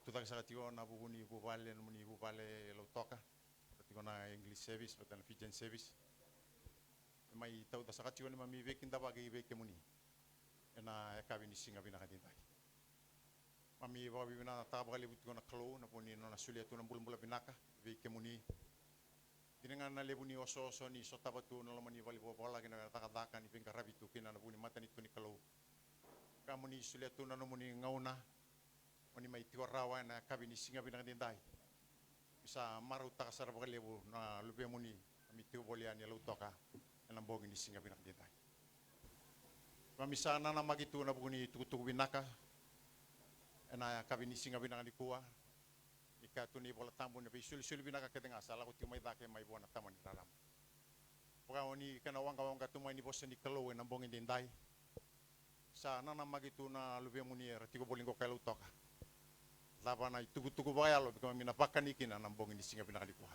tutak sa katigo na bubuni bubale na muni bubale lo toka katigo na English service patan Fijian service mai tau da sa katigo ni mami vekin da bagi veke muni ena kabini singa bina kadintai mami babi bina tabali butigo na klo na puni na sulia tu na bulbula binaka veke muni dinengan na lebuni oso ni sotabatu na lamani vali bola kina takadaka ni pinka rabitu kina na buni mata ni tu ni klo kamuni sulia tu na muni ngauna mani mai tiwa rawa na kabini singa bina kadintai bisa maru takasar bakal lebu na lupe muni kami tiwa bolian ya lautoka na bogi ni singa bina kadintai mami sana na magitu na buni tukutuku binaka na kabini singa bina kadikua ika tu ni bola tambu ni sul binaka kedenga sala ko timai dake mai bona taman di dalam pokoknya oni kana wanga tu mai ni bosen di kelo na bongi dindai sa nana magitu na lupe muni era tigo bolingo kelo toka lava na tugu baya lo bikama mina pakan ikina na bongi ni singa bina kadikua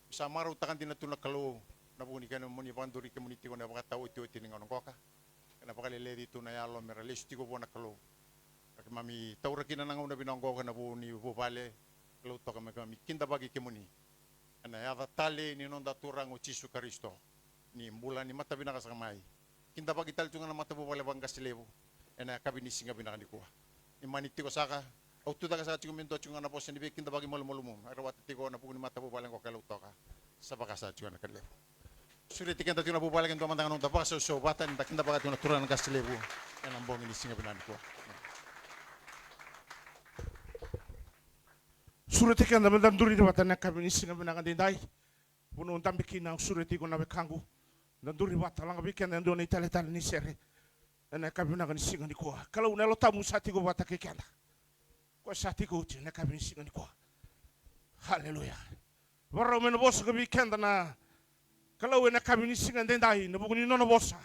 bisa maru takan tina tu na kelo na buni kana muni banduri ke muni tigo na baka tau itu tininga ngoka kana bakal ledi tu na yalo mera lestigo bona kelo mami taura kina nanga una binongo kana buni bubale kelo toka kami kinda bagi kemuni ana ya tale ni nonda turang o Yesus Kristo ni mbula ni mata binaka sakamai kinda bagi tal tunga na mata bubale bangkas lebu ana kabini singa binaka dikua imani tiko saka au tu daga sa chunga mento chunga na posen di kinda bagi mol arawat tiko na pugni mata bubale ko kelo toka sabaka sa chunga na kalebu suri tikenda tuna bubale kendo mandangan nonda basa so batan da kinda bagi tuna turang gas lebu ana mbongi ni singa binaka dikua surete kanda mendan duri de batana kabini singa benanga dindai puno tambiki na surete ko na bekangu dan duri batala ngabi kanda ndo ni tale ni sere na kabina kan singa ni ko kalau nelo tamu sati ko batake kanda ko sati ko na kabini singa ni ko haleluya warro men boss ko bi kanda na kalau na kabini singa dindai na buguni nono bossa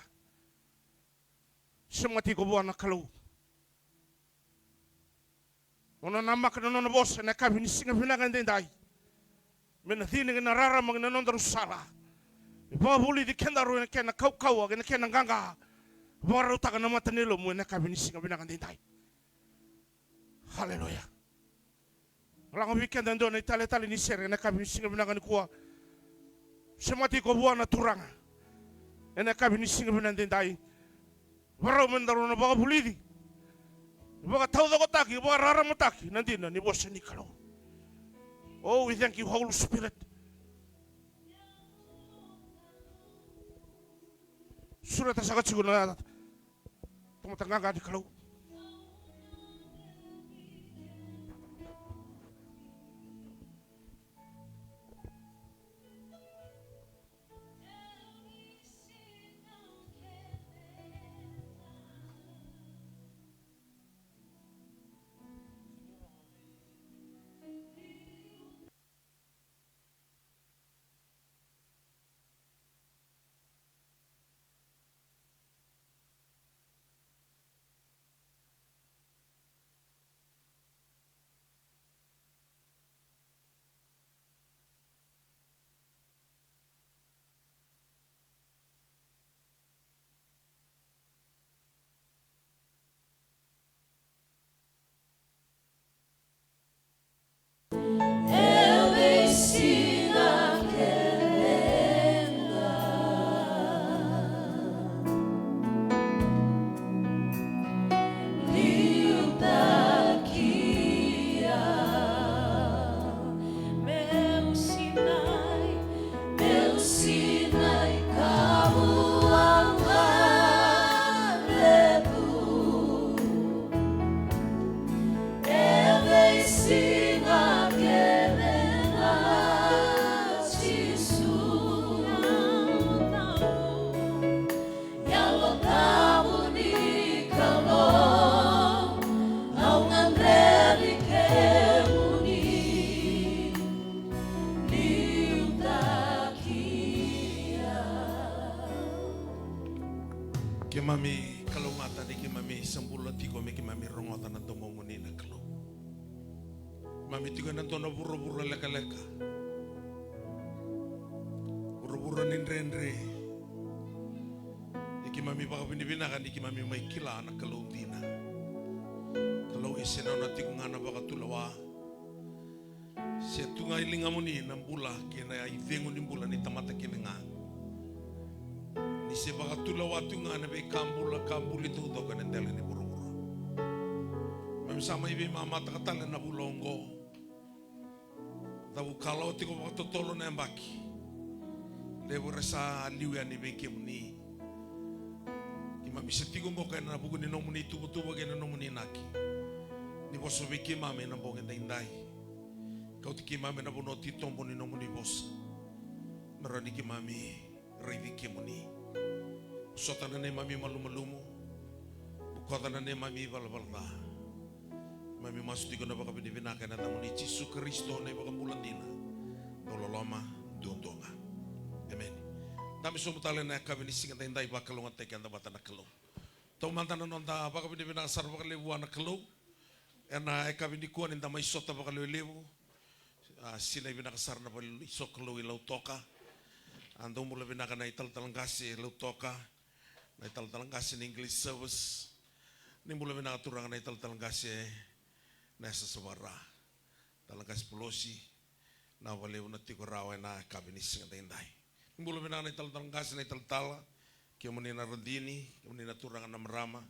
semati ko buana kalau ona namak na nona bosa na kabini singa binanga ndendai mena thini na rara mag na nondru sala ba buli di kenda ro na kena kau na kena ganga baro taka na mata nilo mo na kabini singa binanga ndendai haleluya lang weekend ndo na tale ni sere na kabini singa binanga ni kuwa semati ko buana turanga na kabini singa binanga ndendai baro mendaro na ba buli di Baka tau da kotaki, baka rara mataki, nanti na ni bosa ni kalau. Oh, we thank you, Holy Spirit. Surat sagat siguna, tumatangga di kalau. Kimami kalau mata di kimami sempurna tiko me kimami rongota na tomo muni na kalau. Mami tiko na tono buru leka. Buru nindre. Iki mami baka binibina kan iki mami mai kila na kalau dina. Kalau sena na tiku ngana baka tulawa. Se tunga ilinga muni na mbula kena i vengu ni mbula ni tamata kena nga. Ni se baka tulawa tunga na be kambula kambuli tu doka nendele ni buru-buru. Memsama ibe mama takatale na bulongo. Tabu kalau tiko baka totolo na mbaki. Lewo resa liwa ni be kemuni. Mabisa tigo mo kaya na buku ni nomuni tubo kaya na nomuni naki. Ni boso biki mame na bongen da indai. Kau tiki mame na bono titombo ni nomuni bos. Merani ki mami reidi ki muni. Sotana ne mami malumu. Bukota na ne mami balbalda. Mami masu tigo na baka binibina kaya na namuni Jisu Kristo na baka mulandina. Dololoma dondonga. Amen. Dami sumutale na kabini singa da indai bakalong at teke anda bata na kalong. Tau mantana nonda baka binibina kasar baka lewa na kalong. Ena kabini kuan inda may sota baka lewa. Sila ibina kasar na baka isok kalong ilaw toka. Ando mula binaka na ital-talangkasi ilaw toka. Na ital-talangkasi na English service. Ni mula binaka turang na ital-talangkasi na sa sabara. Talangkasi polosi. Na walew na tikorawa na kabini singa da indai. Mula binaka na ital-talangkasi na ital-tala. Kaya muni na radini, kaya muni na turangan na marama,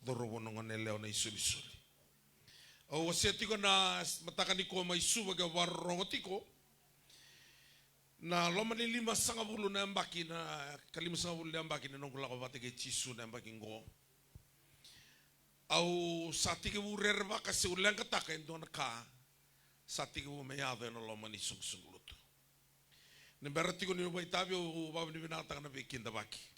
dorobo nungan nileo na isuli-suli. O waseti ko na matakani ko may suwaga warrongot ko, na loma ni 5 na ambaki na kalima sa na ambaki na nung kulako bati kay Jisu na ambaki ngo. Au sa tiki rerba kasi ulang kataka ito na ka, sa tiki mayado na loma ni sungsungluto. Nemberati ko ni ubay tabi o babi ni binatang na bikin dabaki.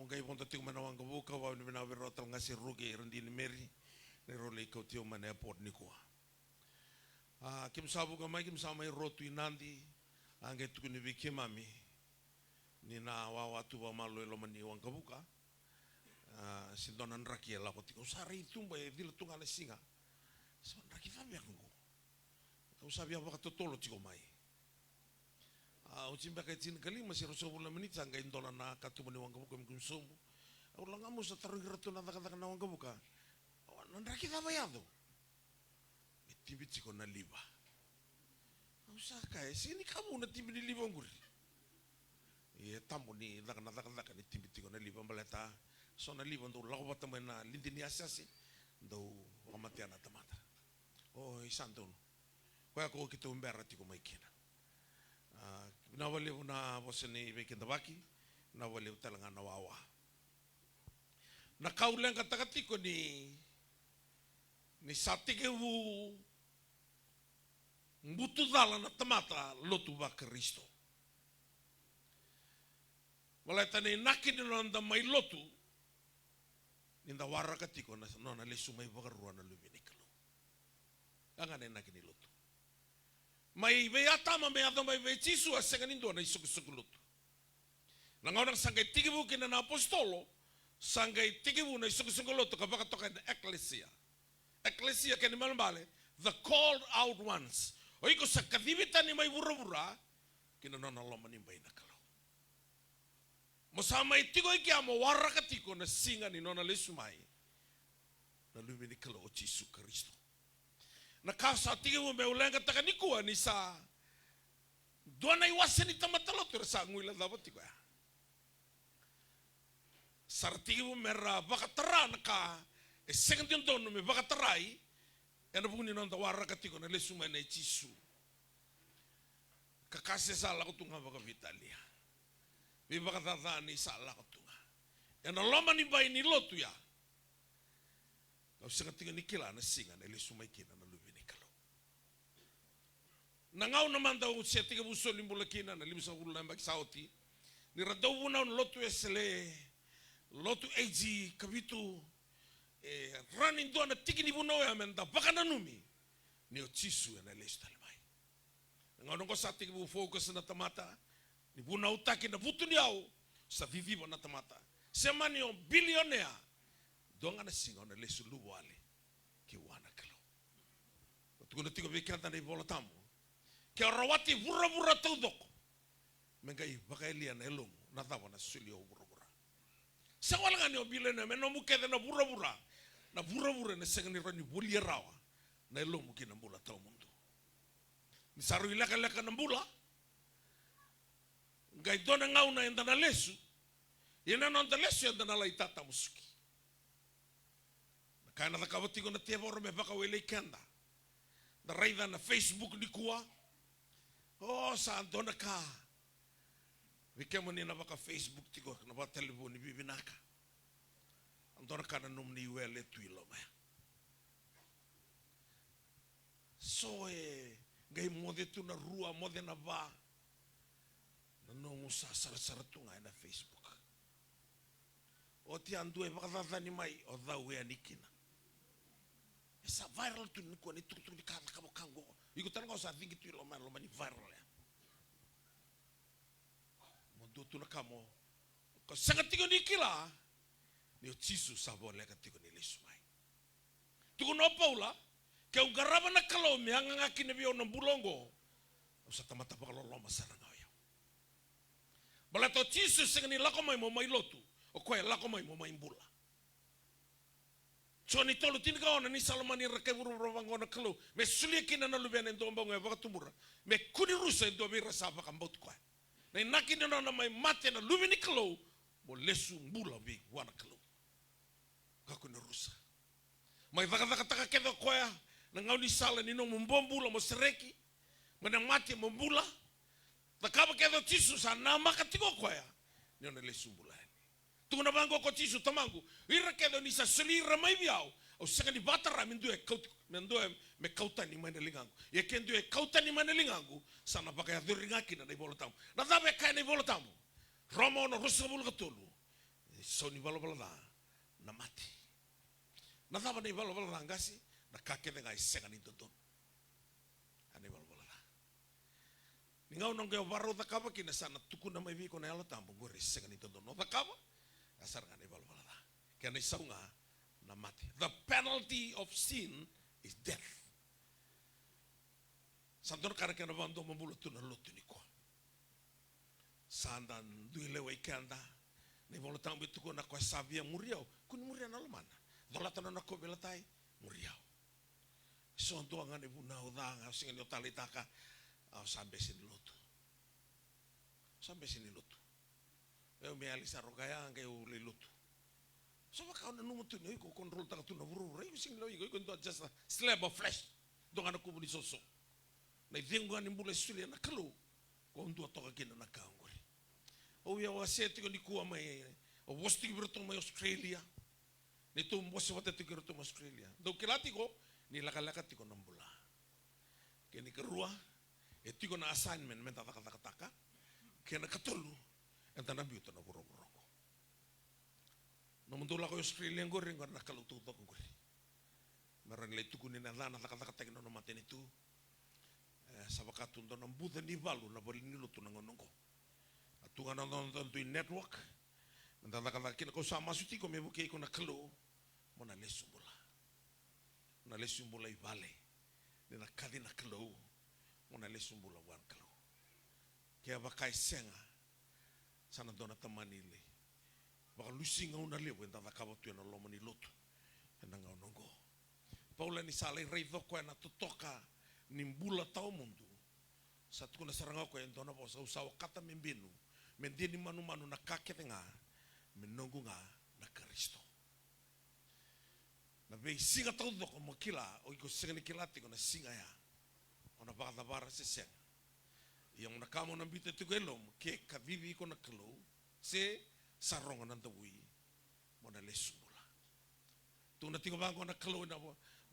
Gay ponta tiyo manawang kabuka, babi ni binabirotal nga si Rugi, randi ni Mary, ni Roli ikaw tiyo man airport ni kuwa. Kim sabu kamay, kim samay rotu inandi, ang gay tuko ni Vicky mami, ni na wawatu ba malo ilo maniwang kabuka, si Donan Rakiel ako tiyo, sari tumba, dila tunga na singa, so Rakiel ako ko. Kau sabi ako katutolo tiyo may. Ucimba kay tin kali masih rosobo la menit sangga indola na katuma ni wanga buka mkunsumu. Ulang amu sa tarung ratu na kata na wanga buka. Nandra kita bayado. Itibit siko na liba. Usaka sini kamu na tibi ni liba nguri. Iya tamu ni dakana ni tibit siko na liba baleta. So na liba ndo lago batama na lindini asasi ndo kamatian na tamata. Oh isantun. Kaya ko kita umbera tiko maikina. Nawaliw na bosan ni Vicky Tabaki, nawaliw talaga nawawa. Nakaulang katakati ko ni Satigewu mbutudala na tamata lotu ba Kristo. Walay tanay nakin nilanda may lotu, ninda warakati ko na nona lesumay bakaruan na luminikalo. Ang anay nakin nilotu. May bayata mamayata may Jisu asengan indo na isuguluto. Nangaw sanggay tigibu kina na apostolo, sanggay tigibu na isuguluto kapag token eklesia. Eklesia kani malambale, the called out ones. O iko sa kadibitan ni may bura-bura, kina na nalaman ni bay nakalaw. Masama itigo ikiamo warakatiko na singa ni nona lesumay, na luminikalo o Jisu Kristo. Nakasa tiga mo ulang katakan ni kuha ni sa doon ay wasan ni tamatalot pero sa nguila dapat ti kuha. Sartiga mo mera bakatara naka second yung doon may bakataray ano po ni nong tawara katiko na lesumay na Jisu. Kakasya sa ala ko tunga baka Vitalia. May bakatataan ni sa ala ko tunga. Yan ang laman ni bay ni Lotu ya. Kasi nga tingin ni kila na singa na lesumay kina na nangaw naman daw siya tiga buso limbulakina na limsa ulo na magsauti ni radaw na lotu esle lotu eji kabitu running doon na tiki ni buno ya menda baka nanumi ni o Jisu na lesto talmay nangaw nung ko sa tiga bu focus na tamata ni bunaw taki na buto niyaw sa vivibo na tamata sema ni o bilionea doon nga na singaw na lesto luwali kiwana kalo tuko na tiga bikanta na ibola tamu kaya rawati bura-bura tudok. Mengkai baka elian elong natawa na sulio bura-bura. Sa wala nga niyo bilan na menomu kete na bura-bura. na vura-vura na senga ni rani bulia rawa na elo mungkin na bula tau mundo. Ni saru ilaka-laka na bula gai dona ngau na enda na lesu ina non ta lesu enda na lai tata musuki. Na kaya na takawatigo na tiavoro me baka wele kenda na raida na Facebook ni kuwa oh sa dona ka vikemo ni na baka Facebook tigo na baka telefoni bibinaka andona kana numni wele tuilo me so gai mode tu na rua mode na va na nongu sa sara tunga na Facebook o ti andu e baka ni mai o da we anikina esa viral tu ni ko ni tu ni ka ka kango iko tanga o sa thingi tu lo mani viral ya mo do tu na kamo ko sanga tigo ni kila ni o tisu sabo le ka tigo ni lesu mai tu no paula ke o garaba na kalo me anga ngaki ne bio no bulongo o sa tamata pa lo masaranga ya bala to tisu sanga ni lako mai mo mai lotu o ko lako mai mo mai bula so ni tolu tin ka ona ni salomani rake buru bango na kalo me sulia kina na lubene ndo mbongo e baka tumura me kuni rusa ndo bi rasa baka mbot kwa na naki no na mai mate na lubeni kalo mo lesu mbula bi wana kalo ka kuni rusa mai vaka taka kedo kwa na ngau ni sala ni no mbombula mo sereki mana mate mo mbula takaba kedo tisu sa na makatiko kwa ni ona lesu mbula tu na bango ko tisu tamangu ira kedo ni sa seli ramai biao o sanga ni batara mendo me kauta ni mana lingangu ye kendo e kauta ni mana lingangu sana baka ya duringaki na bolotam na dabe kai na bolotam romo no rusabul gatulu so ni bala na mati na daba ni bala ngasi na kake de ngai senga ni tonton ane bala ni ngau no ngeo baro da kaba kina sana tukuna mai vi ko na ala tambo gore senga ni tonton no da kaba asar ngane bala kena saunga na mati. The penalty of sin is death. Santor kara kena bando mambulu tu na lotu ni ko. Sandan duile wa ikanda ni bolo tambi tu ko na ko sabia muriau. Kun muria na lomana. Dolata na ko belatai muriau. So ndo ngane buna udanga singa ni otalitaka au sambe sin lotu. Sambe sin lotu. Eu me alisa rogaya nge u lotu. So baka ona numu tu no ko control ta tu na buru rei sing lo iko ndo just a slab of flesh donga na kubuli soso na vengo ani mbula sulia na kalo ko ndo toka kina na kangori o ya waseti ko ni kuwa mai o wosti birto mai Australia ni tu mbose wate tu birto mai Australia do kilati ko ni laka tiko na mbula keni kerua e tiko na assignment menta taka kena katolu entana biuto na buru no mundo la ko Australia ngore ngor na kalau tu ngore marang le tu kunina lana taka tekno no mateni tu sabakatu ndo na mbuda ni valu na boli ni lutu ngonongo atunga na tu network nda taka kina ko sama suti ko mebuke ko na kalo mona lesumbula i vale na kadi na kalo mona lesumbula wan kalo ke abakai senga sana dona tamani le baka lusinga una lewe nda kaba tu na lomo ni lotu na ngonongo Paula ni sale rei doko na totoka ni mbula tau mundu satu kuna saranga ko en dona bosa usawa kata membenu mendeni manu na kake nga menongu nga na Kristo na be singa tau doko makila o iko singa ni kilati ko na singa ya ona baka bara sesen yang na kamo na bite tu gelom ke kavivi ko na klo se saronga nanda wi mona lesula tu na tingo bango na kalo na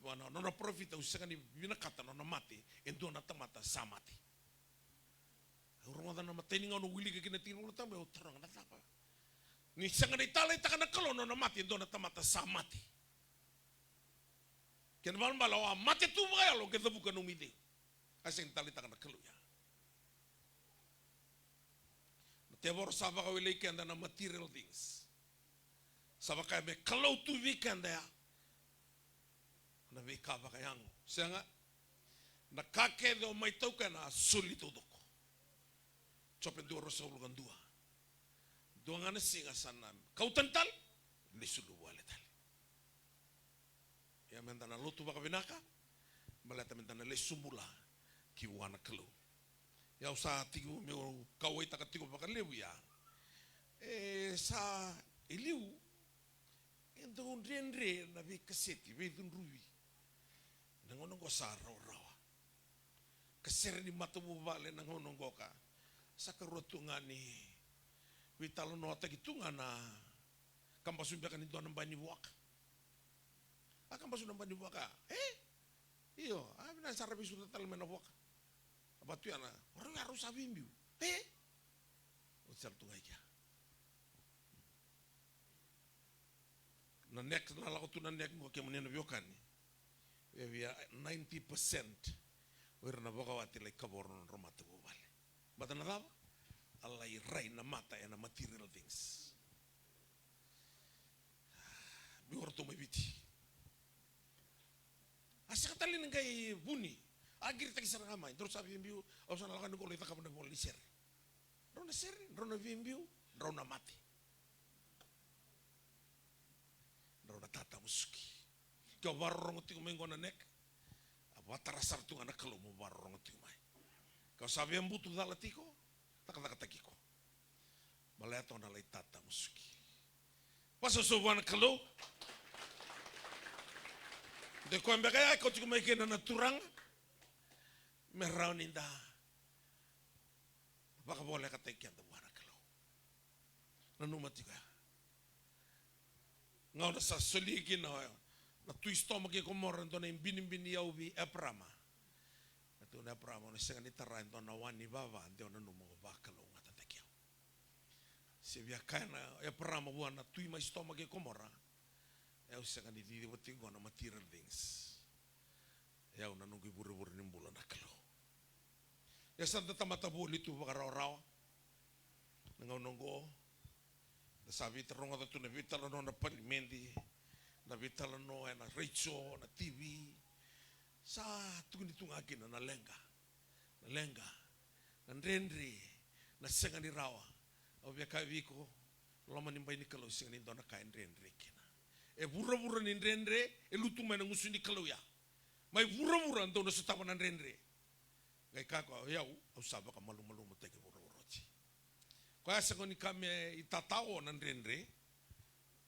wana no profita usanga ni bina kata no mate endo na tamata samati urunga na mateni ngono wili ke kina tiro na tambe utranga na tapa ni sanga ni tala ita kana kalo no mate endo na tamata samati ken bal balawa mate tu ba lo ke buka no mide asen tala ita kana kalo ya Tevor sabaka wile kenda na material things. Sabaka me kalau tu weekend ya. Na wika baka yangu. Senga na kake do mai toka na suli to doko. Chopen do rosa ulugan dua. Dua ngana singa sana. Kau tental lisulu wale tal. mentana lotu baka vinaka, maleta mentana le sumula ki wana kalu. Ya usa tigu meu kawai taka tigu baka lewu ya. Sa iliu ento unrenre na vi kaseti vi dunruwi. Nangonong ko sa rawa. Kasere ni matamu vale nangonong ko ka. Sa karutungan ni vitalo no tagitungan na kampasumbi kan itu anam bani buaka. Kampasum anam bani buaka. Iyo, na sarabi sudah tal mena buaka. Apa tu yana? Orang harus sabimbiu. Utsal tungai kia. Na nek na la tu na nek mo ke munena biokan. We are 90% we're na boka wati like kaboron romata bobale. Bata na dava? Allah irai na mata ya na material things. Bior to may biti. Asa katalin ngay buni. Agir tagi sarang amay. Terus sabi yung biyo. O sana lakan ko lita ka mo na boli ser. Ron na ser. Ron na biyo. Ron na mati. Ron na tata muski. Kau warong ti kumengo na nek. Apa tarasar tu anak kalau mo warong ti kumay. Kau sabi ang buto dalatiko. Takatako. Maleto na lay tata muski. Pasusubuan kalau. De ko mbega ko ti kumay kena na turang. Merau ninda. Baka boleh kata ikian tu buana kalau. Nanuma tiga. Ngau na sa soligi na twisto magi komoran to na bini au bi aprama. Ito na aprama na senga ni tarain to na wani baba ante na numo bakalo ngata takiao. Se via kana aprama buana tui mai sto magi komora. Eu senga ni di wotingo na material things. Eu na nungu buru-buru nimbula na kalau. Ya santa tamata buli tu bakaraw-raw. Nangaw-nunggo. Nasabi tarong ata tu na vitala no na palimendi. Na vitala no na radio, na TV. Sa tugni-tunga akin na nalenga. Nalenga. Nanrenri. Nasenga ni rawa. O biya kaiviko. Lama nimbay ni kalau singa nindo na kain renri kina. Bura-bura ni renre. Lutumay na nguso ni kalau ya. May bura-bura ando na sa tawa ng renre. Ngay kako yaw usaba ka malu-malu mo tege buro-burochi. Kaya sa ko ni kami itatao ng renre.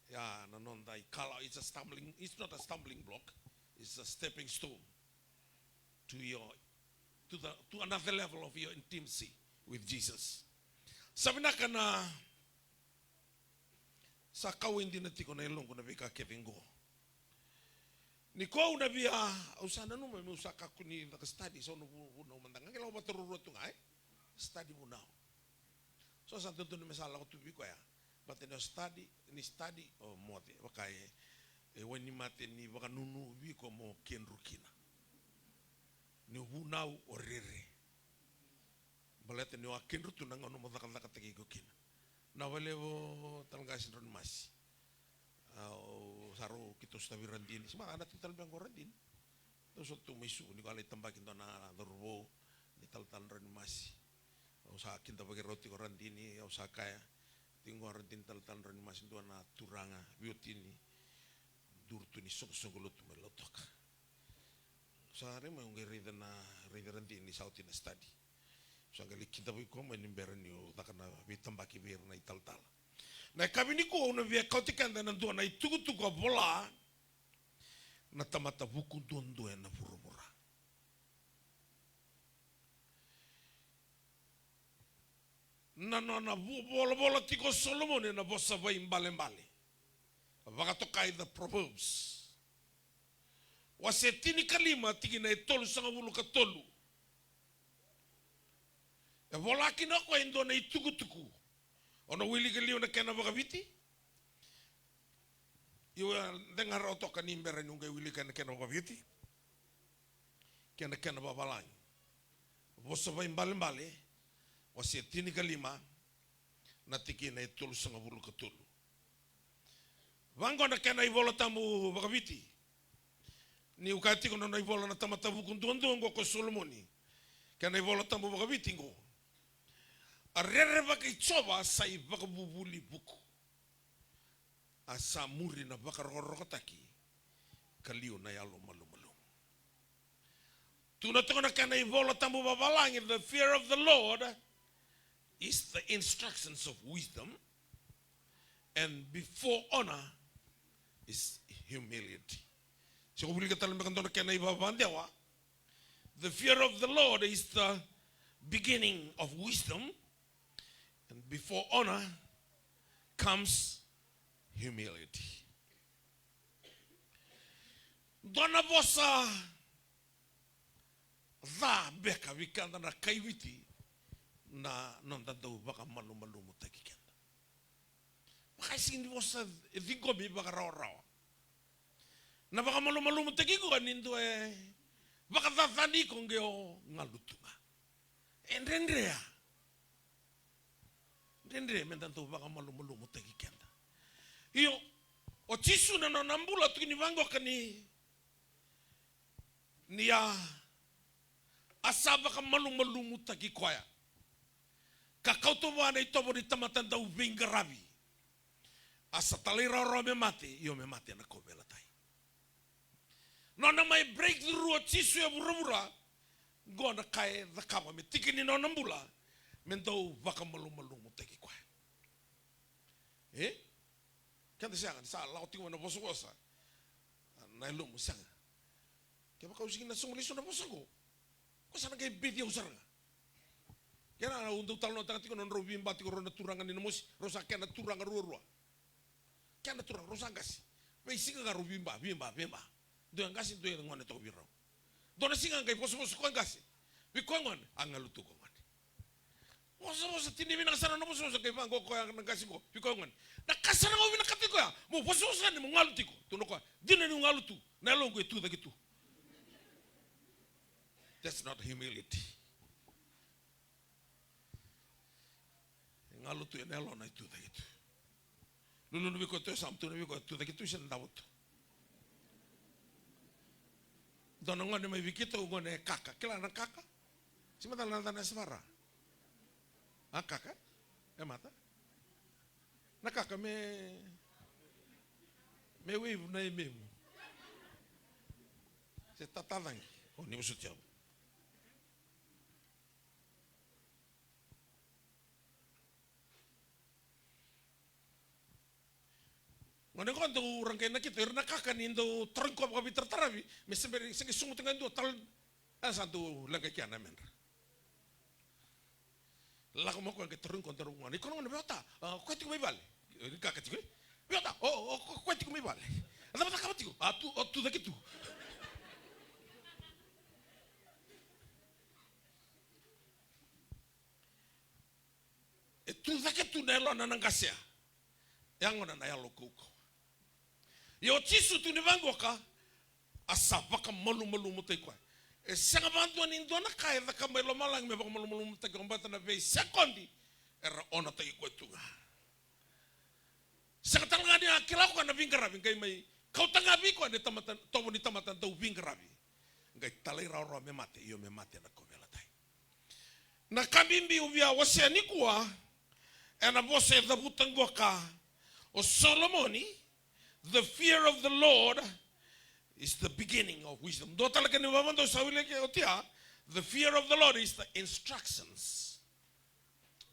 Ya nanonda ikala it's not a stumbling block. It's a stepping stone to another level of your intimacy with Jesus. Sabi na ka na sa kawin din natin ko na ilong ko na bika kevingo. Ni ko na biya usana no may usaka ko ni naka-study so no mandang ngelaw matururo to nga study mo now. So sa tunto ni masala ko tubi ko ya. But ni study o mote bakay when ni mate ni baka nunu bi ko mo kenrukina. Ni hunau o rere. Balete ni wa kenrutu nang ono mo takal-takal tagi ko kina. Na walewo talgasin ron mas. Saro kita stabi randin, sima anak kita lebih anggur randin. Terus waktu misu ni kalau tambah kita na dorbo ni tal randin masih. Usaha kita bagi roti ko randin ni usaha kaya tinggal randin tal randin masih tu na turanga beauty ni durtu ni sok lut melotok. Sehari mau ngeri na randin ni sauti na study. So kali kita bagi ko menimberan ni takkan bitambah kibir na tal. Na kami ni ko na via kautikan dan nantua na itugu-tugu bola na tamata buku dondo na pura-pura. Na bola tiko Solomon na bossa vai mbale-mbale. Vakatokai the Proverbs. Wasetini kalima tiki na itolu sanga bulu katolu. E bola kinako endo na itugu-tugu. Ono wili keliu na kena bakaviti. Iwa dengar otok kanimbera nunga wili kena bakaviti. Kena babalanyo. Bosa vai mbale-mbale. Wasi tini kalima. Natiki na itulu sanga bulu katulu. Vango na kena ivola tamu bakaviti. Ni ukati kono na ivola na tamatavu kunduanduango ko Solomoni. Kena ivola tamu bakaviti ngo. Arere baka icoba sai baka bubuli buku. Asa muri na baka rokotaki. kaliu na yalo malu-malu. Tuna tona kana ivola tambu babalangi, the fear of the Lord is the instructions of wisdom, and before honor is humility. So we get the fear of the Lord is the beginning of wisdom, and before honor comes humility. Dona vosa da beka vikanda na kaiviti na nandando baka malu-malu mutaki kenda. Makasing di vosa vingomi baka raw-raw. Na baka malu-malu mutaki ko nindo baka tatani ko ngeo ngalutunga. Endendrea. Endendrea mendando baka malu-malu mutaki kenda. Iyo o tisu na nambula tukini vango kani niya asaba ka malu-malu mutaki kwaya. Kakauto wana itobo ni tamatan da uvingarabi. Asa talira ro me mate, yo me mate na kovela tai. Nona mai breakthrough o tisu ya burabura, gona kai the kama me tikini no nambula, mendo vaka malu-malu mutaki kwaya. Kanda siya sa lauti wana bosogosa. Na ilumu siya. Kaya baka usigin na sumuliso na bosogo. Kasa na kay video saranga. Kaya na untuk talo na tangati ko non robin bati ko ron turangan ni namos rosa kaya na turangan ruwa. Kaya na turang rosa gasi. May singa ka robin ba bimba. Do ang gasi do yung ngone to biro. Do na singa kay poso ko gasi. Bi ko ngon ang ngaluto ko ngon. Poso tini mina sana no poso kay bango ko ang gasi ko. Bi ko ngon. Nakasana ko binakati ko ya. Mo poso sa ni mo ngaluti ko. Tuno ko. Dina ni ngalutu. Na longo itu da gitu. That's not humility. Ngalutu ya nelo na itu da gitu. Lulu nubi ko to samtu nubi ko itu da gitu sen dawut. Dono ngone mai bikito ngone kaka. Kila na kaka. Simata na na svara. Ah kaka? Mata? Na kaka me wave na imemu. Se tatadangi. Oh ni musutiao. Ngone ko ando urang kay nakita irna kakan indo trangko ka bitartarabi me sembere senge sungut ngando tal santo langka kiana men la ko mo ko ke trangko ndaro ngone ko ngone beta ko ti ko may bale kaka ti ko beta ko ti ko may bale ada bata ka ti ko tu da kitu tu da kitu nelo nanangasia yang ngona na yalo kuko. Yo tisu tu ni vangoka asapa ka malu-malu mutai kwa. Sanga bantu ni ndona kai da ka melo malang me baka malu-malu mutai ko mbata na ve sekondi era ona tai ko tunga. Sanga tanga ni akila ko na vingarabi ngai mai kau tanga bi ko ni tamatan tobo ni tamatan tau vingarabi. Ngai talai ro me mate yo me mate na ko vela tai. Na kabimbi ubia wasiani kwa ena bose da butangoka o Solomoni. The fear of the Lord is the beginning of wisdom. The fear of the Lord is the instructions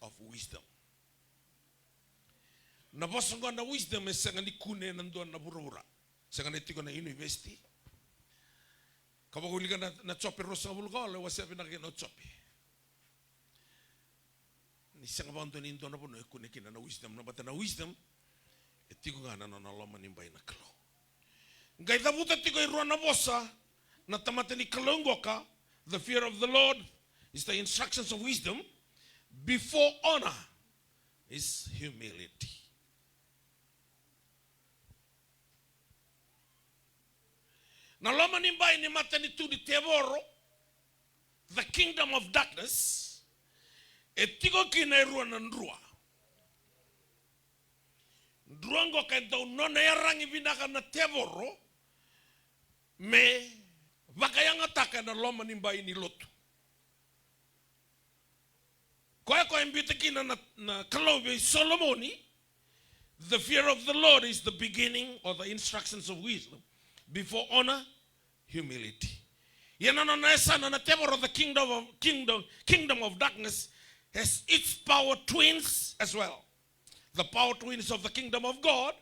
of wisdom. Na bosongo na wisdom is sangani kune nando na burura. Sangani tiko na university. Kabaguli ka na chope rosa bulgole wasabi na no chope. Ni sangabanto ni ndo na bono kune kina na wisdom na bata na wisdom. Tiko ngana na loma nimbai na kalo. Ngai dabuta tiko irua na bosa na tamate ni kalongoka. The fear of the Lord is the instructions of wisdom. Before honor is humility. Na loma nimbai ni mate ni tu di tevoro. The kingdom of darkness. E tiko kina irua na nrua. Druango kento nona yarangi vinaka na tevoro me vakayanga taka na loma nimba ini lotu. Koe mbite kina na kalobe Solomoni. The fear of the Lord is the beginning or the instructions of wisdom. before honor, humility. Yanana nesa na table of the kingdom of darkness has its power twins as well. The power twins of the kingdom of God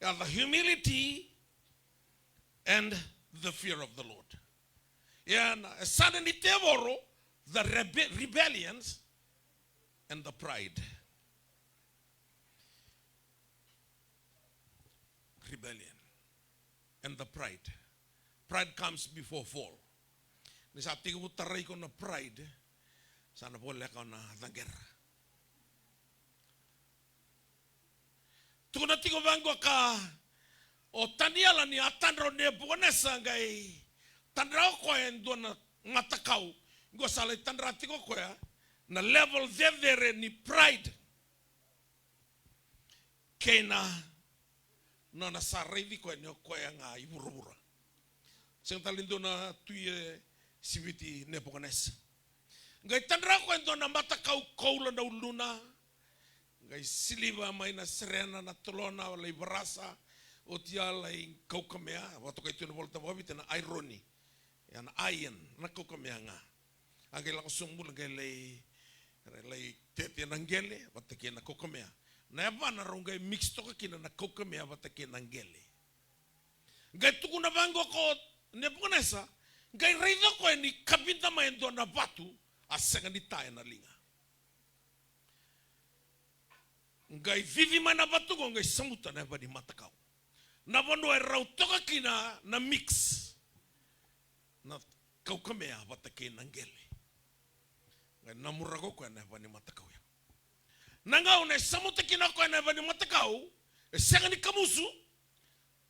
are the humility and the fear of the Lord. And suddenly the rebellions and the pride. Rebellion and the pride. Pride comes before fall. Ni sa tiga utaray ko na pride, sana boleh ko na dangger. Tuko na tiga bango ka o taniala ni atanro ne bukanesa ngai tandrao ko en do na matakau go sala tandra tigo ko ya na level there ni pride kena no na sarrevi ko en ko ya nga iburubura. Sing talindo na tuye siviti ne bukanesa. Ngai tandra ko en do na matakau koula na uluna. Ngai siliva mai na serena na tolona o lei barasa o tia lei kaukamea wato kai tuna volta wabita na irony yan iron na kaukamea nga agai la sungmul ngai lei tete na ngele wato kai na kaukamea na yavana rongai mix toka kina na kaukamea wato kai na ngele ngai tuku na bango ko ne bukanesa ngai reido ko ni kabinda maendo na batu asenga ni tae na linga. Ngai vivi mana batu ko ngai samuta na bani matakau. Na bono e rau toka kina na mix. Na kau kamea batake na ngele. Ngai namurago ko na bani matakau ya. Nanga une samuta kina ko na bani matakau. E senga ni kamusu.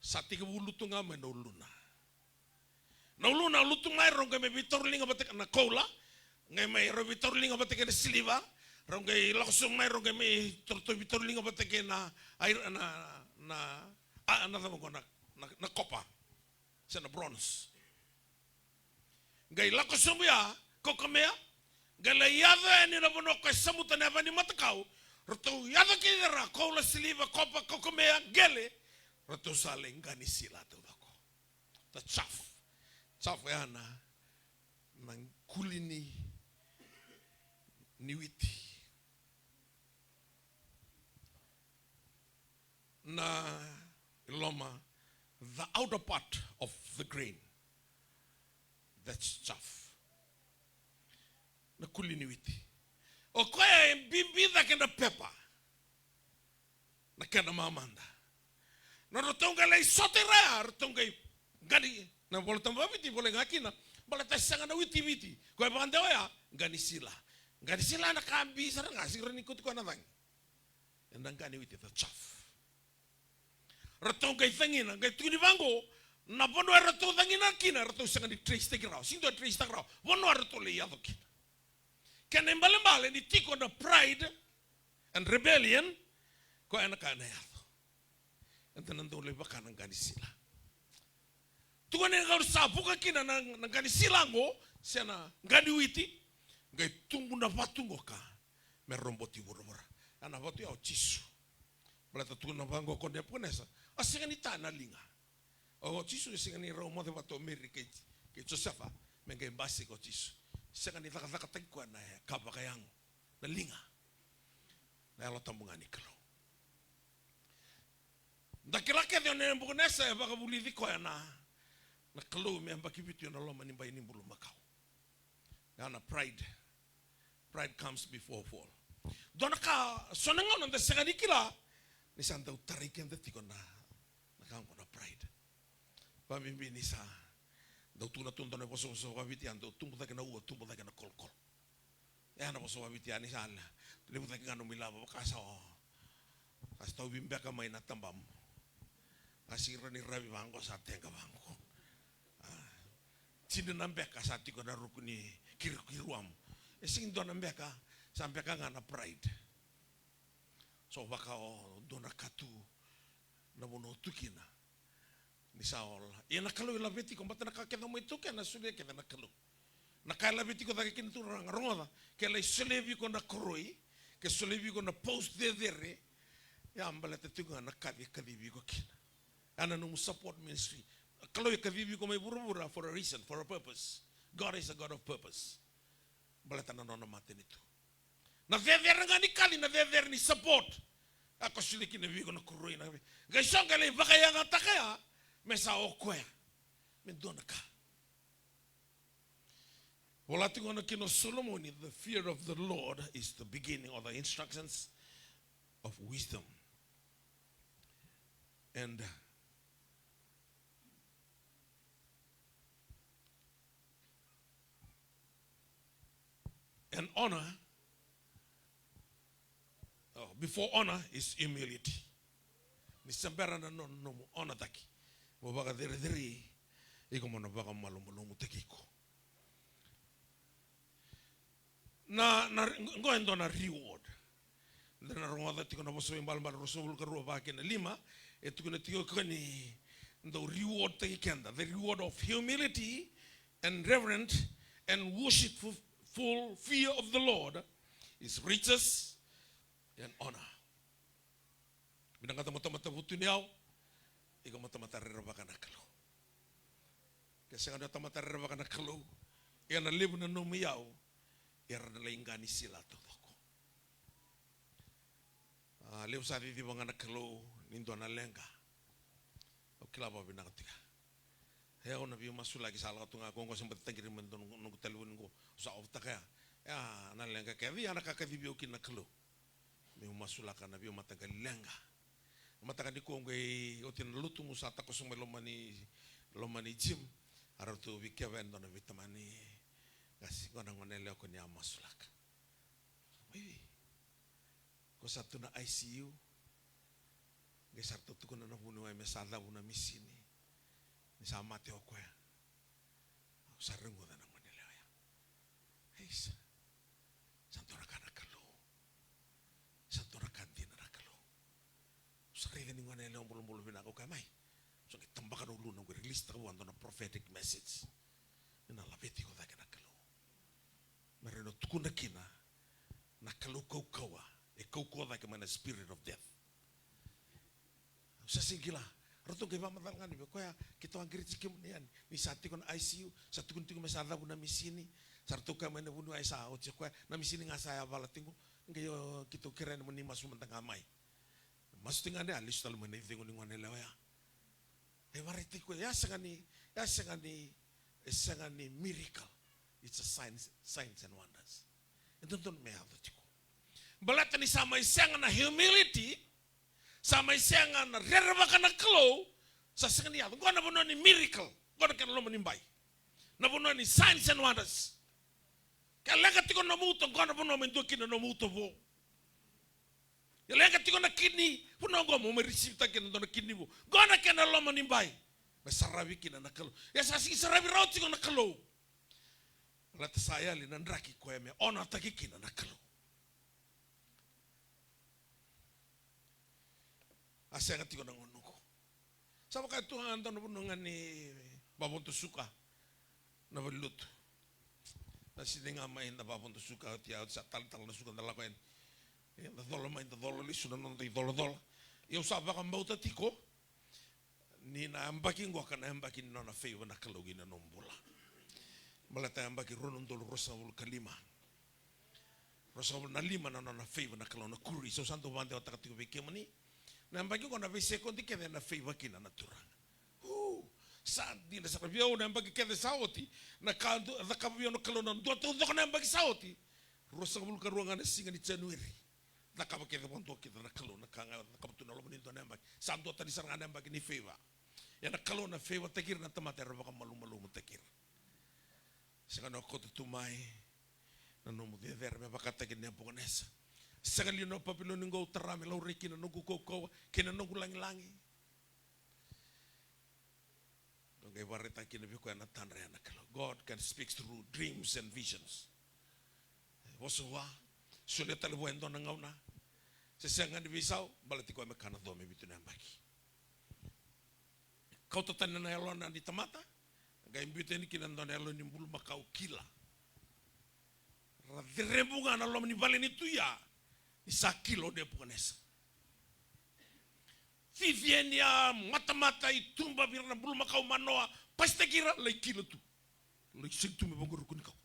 Sati ke bulutunga me no luna. Na luna lutunga ronga me vitorlinga batake na koula. Ngai me ro vitorlinga batake na siliva. Rongai langsung mai rongai me torto vitorlinga batake na air na kopa sana bronze gai lako sumia kokamea gala yada ni na bono ko samuta na bani matakau roto yada kidera kola siliva kopa kokamea gele roto sale ngani sila to dako ta chaf yana nang kulini niwiti na loma, the outer part of the grain, that's chaff. Na kulini witi. O koya bimbi da kena pepper. Na kena mamanda. Na rotonga lei sotera, rotonga gani na voltamba witi boleh ngakina, boleh tesanga na witi. Koya bandeo ya gani sila. Gani sila na kambi sarang ngasir ni kutu ko na dang. Endang gani witi the chaff. Ratong kay thangina kay tuni bango na bono rato thangina kina rato sanga di trace te grau sindo trace te grau bono rato le yado kina kan embale ni tiko na pride and rebellion ko ana kana yado enten ndo le bakana ngani sila tuko ne ngau sa buka kina na ngani sila ngo sena ngani witi ngai tungu na patungo ka me romboti borobora ana batu ya chisu bala tuko na bango ko de ponesa asenga ni tana linga o chisu senga ni ro mo de bato meri ke Josefa menga embasi ko chisu senga ni taka tengku na kapa kayang na linga na lo tambunga ni kalo dakira ke de ne mbunesa e baka buli diko na kalo me ambaki bitu na lo mani bai ni bulu makau na pride comes before fall donaka sonanga no de senga ni kila ni santa utariken de tiko na kangko na pride. Pamimbi ni sa daw tuna tunto na poso wabiti ando tumbo na ua tumbo na kolkol. Ya na poso wabiti ani sala. Limu ta ngano milaba kasa o. Kasta ubimbe ka mai na tambam. Asira ni rabi bango sa tenga bango. Sindi nambe ka sa tiko na rukuni kiruam. Sing do nambe ka sampe ka ngana pride. So baka o dona katu na bono tukina ni saol ia na kalu la beti ko batana ka kena mo itu kana sulia kena na kalu na kala beti ko takin tu rang ronga ke la sulevi ko na kroi ke sulevi ko na post de dere ya ambala te tunga na kadi bi ko kina ana no support ministry Kalau ya kavivi ko may bura-bura for a reason, for a purpose. God is a God of purpose. Balatan na nona matin ito. Na vever nga ni kali, na vever ni support. Ako siliki na vigo na kuruin na. Gaisong kali baka yang atakaya, mesa okwea. Mendona ka. Wala tingo na kino Solomon, the fear of the Lord is the beginning of the instructions of wisdom. And honor, before honor is humility. Ni sambara na no honor taki. Mo baga dere iko mo na baga malo mutekiko. Na ngoendo na reward. Na ronga tiko na boso imbal rosobul karu ba ken lima etu na tiko kani the reward taki kenda, the reward of humility and reverent and worshipful fear of the Lord is riches and honor. Binang kata mata butu niaw, ikaw mata reraba ka na kalo. Kasi nga mata reraba ka na kalo, yan na libo na numiyaw, yan na laingani sila totoko. Libo sa di ba nga na kalo, nindo na lenga. O kilaba binang katika. Hea ko na biyo masulagi sa alakat nga kung kasi matangkirin man doon nung talawin ko sa ofta kaya. Ya, nalenga kaya di anak kakadibiyo kinakalo. May masulaka na biyo matagal lenga. Matagal ni kung kay otin luto mo sa takos ng lomani gym. Araw to bikya vendo na vitamani. Kasi ko nang manele ako niya masulaka. Ay, ko sa to na ICU. Ngay sarto to ko na nabuno ay mesada una misini. Sama teo ko ya. Sarungo na naman nila ya. Hey, santo na ka nakalo. Santo na ka din na nakalo. Sarili ni nga nila ang bulong-bulong binako kamay. So kitambak ka ulo nang release na wando na prophetic message. Nalapiti ko na ka nakalo. Marino tukuna kina nakalo kawa. Ikaw ko na ka man spirit of death. Sa singkila. Roto kay mamadal nga niyo kaya kita ang girit sikim niyan ni sati ko na ICU sa tukun tingo masala ko na misini sarto ka man buno ay sa otse ko na misini nga saya bala tingo ngayo kito keren mo ni masumantang amay mas tinga ni alis tal man tingo ni nganela ya e mariti ko ya sangani miracle, it's a signs and wonders and don't me have the balata ni sama isang na humility sama isiangan na rerba ka na klo sa singani ato. Kung nabuno ni miracle, kung na kanalo manimbay. Nabuno ni signs and wonders. Kaya lang katiko namuto, kung nabuno mendo kina namuto po. Kaya lang katiko na kini, puno ko mo, may receive ta kina na kini mo. Kung na kanalo manimbay, may sarabi kina na klo. Ya sa sige sarabi raw tiko na klo. Lata saya linandraki ko may honor ta kina na klo. Asa nga tiko nang uno ko. Sama ka ito ang andan na ni Babonto Suka na balut. Na sini nga main na Babonto Suka tiya sa tal-tal na suka na lakoy. Na dolo main na dolo liso na nung dolo. Yung saba kang bauta tiko ni na ambaking waka na ambaking na favor na kalugin na nombula. Malata ambaking ronon dolo rosawul kalima. Rosawul na lima na favor na kalong na kuri. So santo bante otak tiko bikimani. Nambagi ko na vise konti kede na favor kina naturang. Sadi na sakabio na nambagi kede saoti na kando na kabio no kalonan do to na nambagi saoti. Rosa mul karuangan na singa ni January. Na kabakede ponto kita na kalon na kanga na kabuto na lomanin do na nambagi. Sando tadi sarang nambagi ni favor. Ya na kalon na favor takir na tamate roba malu-malu mutakir. Sanga no ko tumai na no mu de verme bakata kene pokones. Sakali no papilo ningo tarame lau reki na nungu koko kena nungu langi-langi. Ngai wareta kina biko na tanre na kalo. God can speak through dreams and visions. Wasowa sulit talibo endo na ngauna. Sesangan di bisau balati ko me kana do me bitu nambaki. Kau tatan na yalo na di tamata. Ngai bitu ni kina ndo na yalo ni mbulu makau kila. Radremunga na lom ni baleni tuya. Isa kilo de pukanes. Vivienia, mata-mata itumba birna bulu makau manoa, pasti kira lai kilo tu. Lai sentu me bangor kun kau.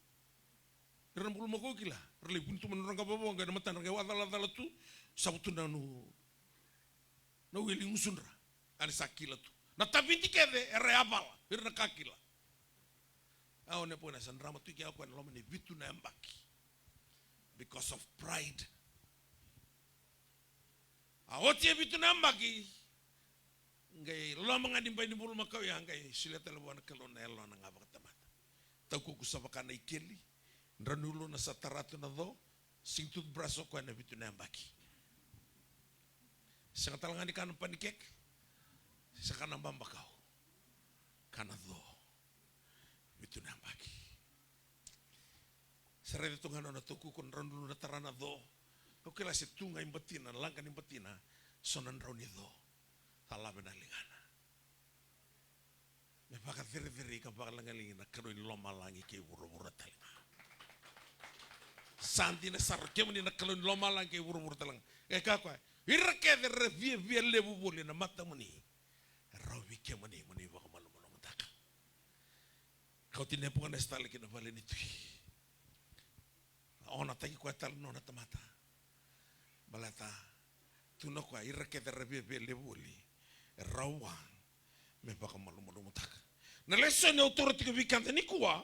Birna bulu makau kila, lai pun tu menurang kau bawa nggak ada mata nggak wadala tu, sabutu nanu, na wili ngusunra, ada sakila tu. Na tapi kede ere abal, birna kakila. Aku ne pun asan drama tu kia aku ne lomani bitu na embaki, because of pride. Awotie bitu na embaki. Ngai lo mengadim pai ni bulu makau yang ngai sila telebuan kelon elo na ngaba katamata. Tau ku kusabakana ikeli, ndranulo na sataratu na do, sing toothbrush ko na bitu na mbaki. Sa katalangan ni kanang panikek, sa kanang bambakaw, kana do, bitu na mbaki. Sa rede tungan na tuku kon ndranulo na tarana do, kau kila si tunga imbatina, langkan imbatina, sonan rauni do. Tala benalingana. Me baka thiri ka baka langalingina karo in loma langi ke wuro-wuro talinga. Santi na sarke muni na karo in loma langi ke wuro-wuro talinga. E kakwa, irake de revie lebu boli na mata muni. Rawi ke muni baka malu-malu mataka. Kau tinepo ka na stali kina bali ni tui. Ona taki kwa tal no na tamata. Balata. Tuno kwa irake de revie lebu boli. Rawang me baka malu-malu mataka. Na lesson ni authority ka vikanta ni kuwa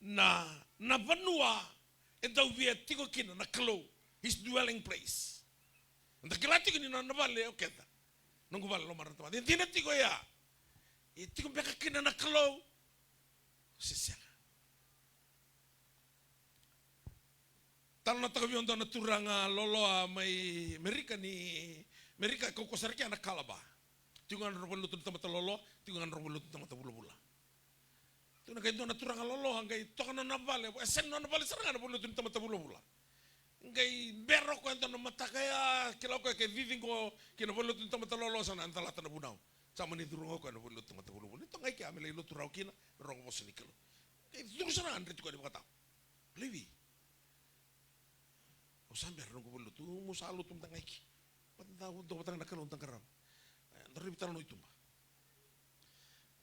na vanua entau via tiko kina na kalo his dwelling place. Anta kilati kini na vale oketa. Nungu vale lo marata. Dina tiko ya. Tiko beka kina na kalo sisiaka. Talo na taka bionda na turanga loloa mai Amerika ni Mereka kau kosarki anak kalaba. Tingan robol lutun tamata lolo, tingan robol lutun tamata bula-bula. Tu nak itu nak turang lolo, angkai tokan na vale, esen na vale serang robol lutun tamata bula-bula. Angkai berok ko ento na mata kaya kilau ko ke viving ko kina robol lutun tamata lolo sana antala tan bunau. Sama ni turang ko na robol lutun tamata bula-bula. Itu ngai kia amela lutu rau kina rong bos ni kilo. Itu sana andre tu ko di kata. Levi. Usamber rong robol lutun musalu tum tangai ki. Tahu do batang nak kalon tangkaram. Dari bitar no itumba.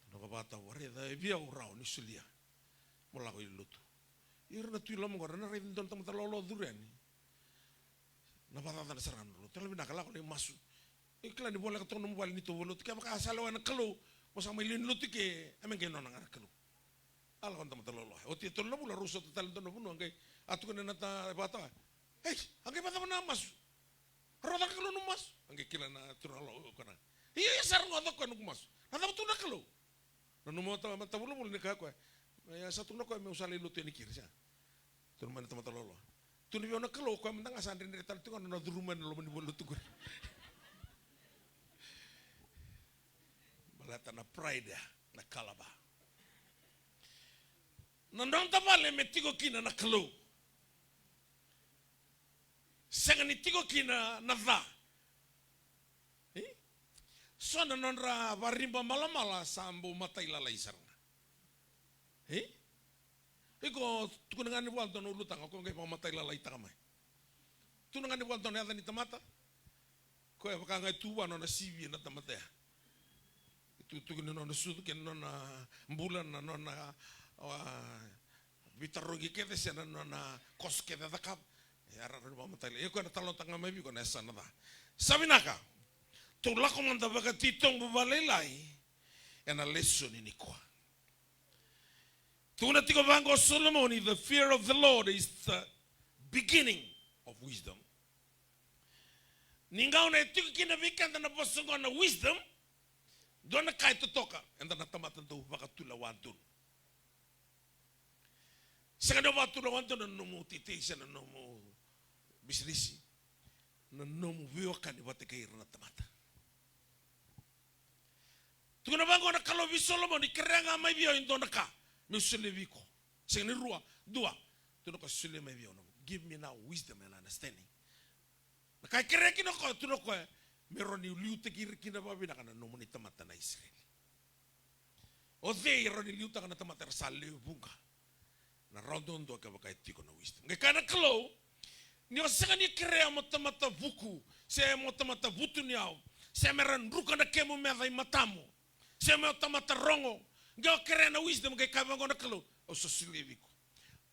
No bata ware da via urau ni sulia. Mola ko ilutu. Ir na tu lam ngora na rin don tamata lolo durani. Na bata na saran lo. Telo bina kala ko ni masu. Ikla ni bola ka tono mo bal ni to bolo. Kaya ka asalo na kalo. Mo sa may lutu ke amen ke no na ngara kalo. Ala kon tamata lolo. O ti to no bula ruso total don no buno ngai. Atu ko na ta bata. Hey, angke bata na masu. Roda kalau numas, angge kila na turalo kana. Iya sarang ngotok kan numas. Nada betul nak kalau. Nanu mau tahu bulu ni kau. Ya satu nak kau usali lutu ni kiri sah. Turun mana teman lolo. Tu ni biar nak kalau kau mentang asal dari tadi tu kan nado rumah lo meni bulu lutu kau. Balata na pride ya, na kalaba. Nandang tabale metiko kina na kalau. Sangan itiko kina nava. So na nonra varimba malamala sambo matai lalai sarna. Iko tukunangan ni walto no lutang ako ngai matai lalai tamai. Tunangan ni walto na ni tamata. Ko e baka ngai tuwa no na sivi na tamata. Itu tukun no na sudu ken no na bulan no na bitarogi kete sen no na koske da kap. Ya raro ba matai. Iko na talon tanga mai ko na sana da. Sabinaka. Tu lako manda baka titong bubalelai. Ena lesson ini kwa. Tu na tiko vango Solomon, the fear of the Lord is the beginning of wisdom. Ningao na tiko kina vikanda na bosongo na wisdom. Doon na kahit toka. Enda na tamatan to baka tulawantun. Sa kada ba tulawantun na numu titisa na numu bisnisi. Na numu viwakan ibate kay na tamata. Tukuna bango na kalau Solomon ikeranga mai bio indona ka. Misule viko. Sengni rua dua. Tuno ko sule mai bio no. Give me now wisdom and understanding. Na kai kereki no ko tuno ko meroni liute kina babi na kana no moni tamata na Israel. O de roni liuta kana tamata sale bunga. Na rodondo ka bakai tiko na wisdom. Ngai kana klo ni osanga ni krea mo tamata buku. Se mo tamata butu niao. Se meran ruka na kemu methai matamu. Se me tamata rongo. Gao kerena wisdom kay kabango na kalo. O so siliviko.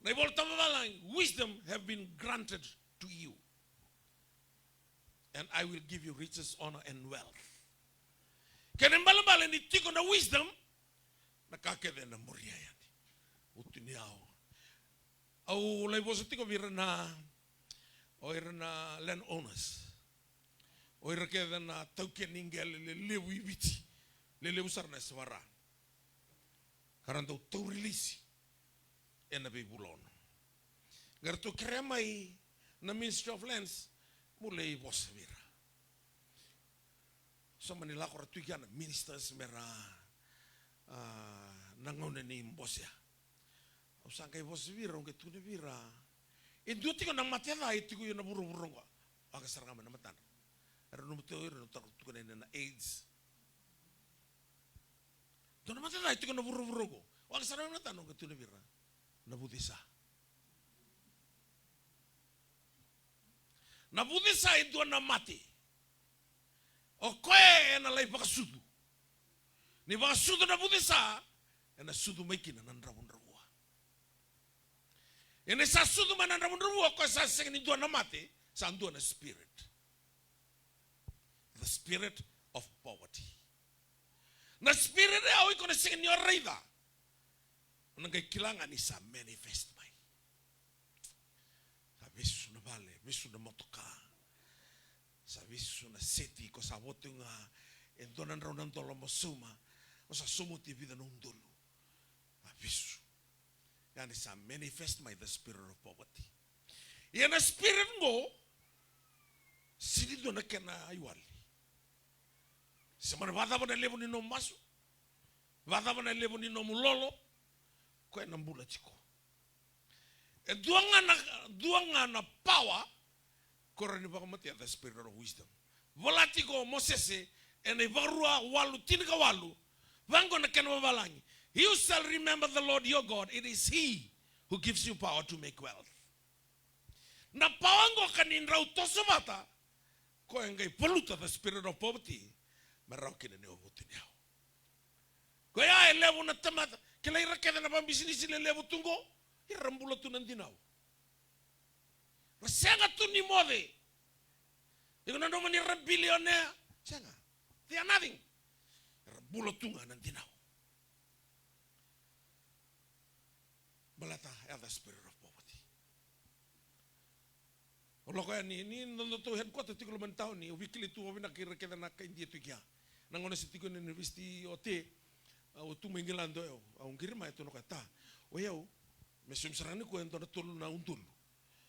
Na ibol tamalang, wisdom have been granted to you. And I will give you riches, honor, and wealth. Kaya mbala-mbala ni tiko na wisdom, nakakede na muria yati. Utini ao. Au laibo sa tiko vira na, o ira na land owners. O ira keda na tauke ninga le lewu ibiti. Le lewu sarna swara. Karantau tau release. Ena bibulon. Gartu kremai na Ministry of Lands, mulai bos mira. So manila ko ratuigan ministers mera nangauna ni bos ya. Usang kay bos vira ong ketune vira. Indu tiko nang matela itiko yun na buru-buru ko. Aga sarang na matan. Pero numuteo yun tuko na AIDS. Do na matela itiko na buru-buru ko. Aga sarang na matan ong ketune vira. Nabudisa. Nabudisa itu na mati. O koe na lai bakasudu. Ni bakasudu nabudisa, na sudu maikina nan rabun-rabua. Ene sa sudu man nan rabun-rabua ko sa sing ni na mati, sa ando na spirit. The spirit of poverty. Na spirit e awi ko na sing ni oraida. Nang kay kilangan isa manifest may. Sabisu na bale, bisu na motoka. Sabisu na seti ko sa boto nga entonan raw ng tolo mo suma o sa sumuti vida nung dulo. Abisu. Yan isa manifest may the spirit of poverty. Yan na spirit mo sinido na kena aywali. Sa mana bata ba na lebo ni no maso? Bata ba na lebo ni no mulolo? Ko na mbula chiko. E duanga na power korani ba mati the spirit of wisdom. Volatiko Mosese ene varua walu tinika walu vango na kenwa balangi. You shall remember the Lord your God. It is he who gives you power to make wealth. Na pawango kanin rau tosomata ko engai poluta the spirit of poverty. Maraukin ne obutin yao. Ko ya elevo na tamata kila ira keda na pambisnis le levo tungo irambula tu nandinaw. Rasenga tu ni mode. Iko na no mani billionaire. Senga. They are nothing. Rambula tunga nandinaw. Balata have the spirit of poverty. Olo ko ni nondo to headquarter tiko mentao ni weekly tu obina kira keda na ka india tu kia. Nangona sitiko ni university ote. O tu mengilando eu, a un girma itu no kata. O eu, me sumsarani ko ento na tulu na untul.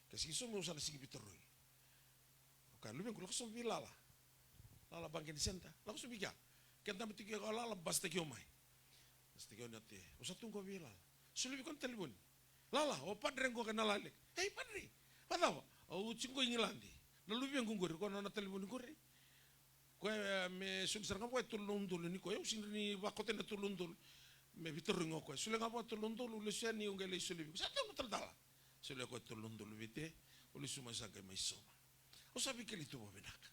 Kasi iso me usana sigi bitoroi. Ka lu ben ko lakso bilala. Lala bangke di senta. Lakso biga. Kenta mitiki ko lala basta ki omai. Basta ki onate. Usa tungko bilala. Sulubi kon telepon. Lala, o padre ko kana lalik. Hey padre. Padawa. O chingo ingilandi. Lalu ben ko ngori ko na telepon ngori. Ko me sumsar ko tulundul ni ko eu sinri wakote na tulundul me bitorri ngoko sule ngapa tulundul le seni ungele sule sa tu taldala sule ko tulundul vite uli suma sa ke mai soma o sabi ke litu benak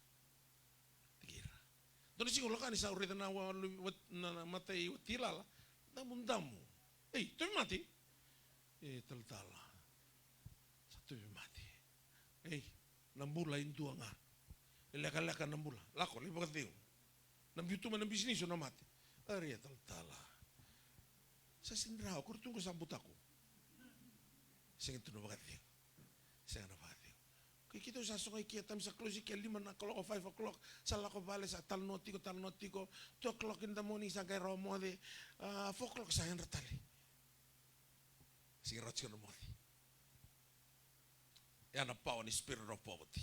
tigira doni singo lokani sa urida na matai tilala na mundamu ei tu mati taldala sa tu mati ei nambula induanga leka-leka nambula lako liba kateo nambiutu man bisnis na mati ari tala sa sindrao kurtung ko sa butako sing tu no bakateo sing na bakateo kay kito sa sungay kia tam sa close kia 5 o'clock o 5 o'clock sa lako vale sa tal notiko 2 o'clock in the morning sa kay romode 4 o'clock sa hen ratali sing ratio no modi yana power ni spirit of poverty.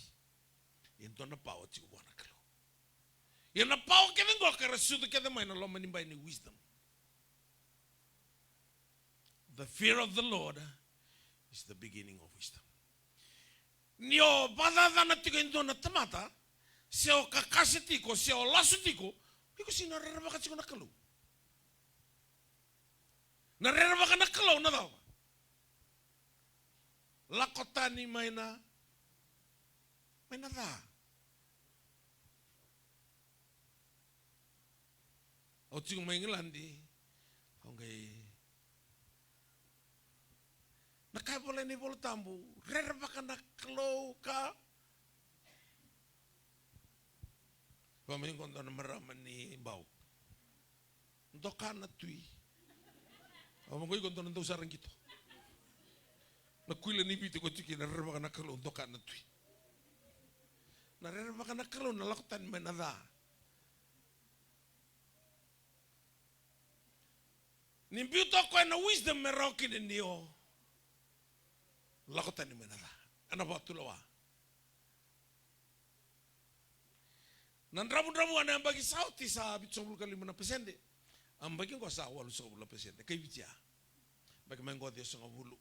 Into na pao ti wana kalo. Yan na pao ke dengo ka resudo ke demay na lo manimbay ni wisdom. The fear of the Lord is the beginning of wisdom. Nio badada na tiko into na tamata, se o kakasitiko, se o lasutiko, iko sinarerba ka tiko na kalo. Narerba ka na kalo na daw. Lakotani may na da. Au tingo maingilandi. Ongai. Nakai boleh ni bol tambu. Rerbakan nak kelau ka. Pamain kontan meramani bau. Dokan na tui. Amo koi kontan ndo sarang gitu. Na kuila ni bitu ko tiki na rerbakan nak kelau dokan na tui. Na rerbakan nak kelau na lakutan menada. Nimbiuto ko na wisdom merokin niyo. Lakutan ni menada. Ana ba tulawa. Nan ramu-ramu ana bagi sauti sa bitsobul kali mana pesende. Am bagi ko sa walu sobul pesende kay bitia. Bagi mengo dia songa bulu.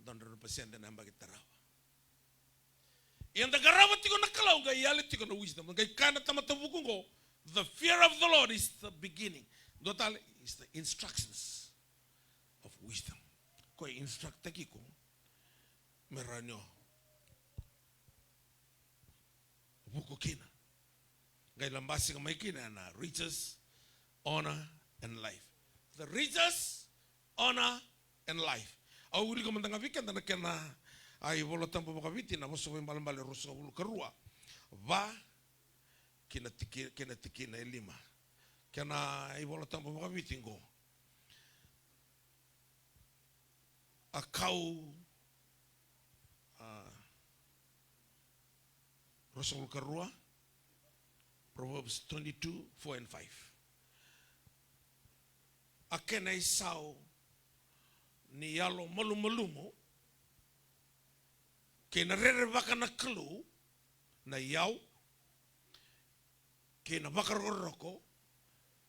Dan ro pesende na bagi tarawa. Yang dagarawa tiko nakalau ga yale tiko na wisdom. Ga kana tamata buku ko. The fear of the Lord is the beginning. Total is the instructions of wisdom. Ko instruct ko meranyo. Buku kina. Gay lambasi ka may kina na riches, honor, and life. The riches, honor, and life. Au uli ka mandanga weekend na kena ay wala tampo makawiti na maso may malambali rusa ulu karua. Va kina tiki na lima. Kena ay wala tampo makawiti ngo. Akau Rasul Karua, Proverbs 22, 4 and 5. Akena isau ni yalo malu-malumo kena rerebaka na kelu na yau kena bakar roko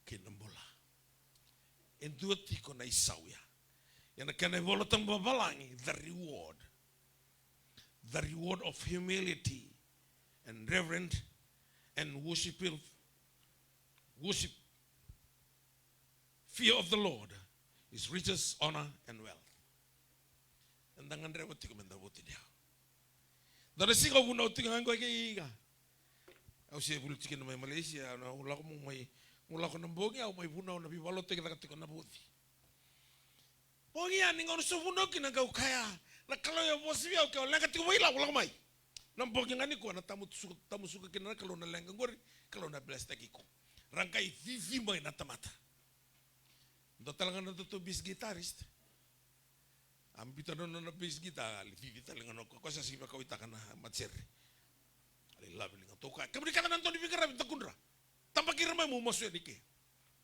kena bola. Enduati ko na isau ya. Yana kena bola tamba balangi the reward of humility and reverent and worship, fear of the Lord is riches, honor, and wealth. And dangan rewa tiga menda boti dia. Dari sih kau guna tiga anggo kaya. Aku sih bulu tiga nama Malaysia, na ulah aku mau nambongi, aku mau buna nabi balot tiga tiga na boti. Bongi ani ngau subuno kina kau kaya. Na kalau ya bos dia kau lengket tiga wila ulah mai. Nampok yang ani ko na tamu suka kina kalau na lengkang gori kalau na belas taki ko rangkai vivi mai na tamata do talangan na to bis gitarist ambita no na bis gitar ali vivi talangan no ko sa siba ko itakana matser ali labi linga to ka kamri kata nanto di pikara takundra tampak kira mai mo masu dike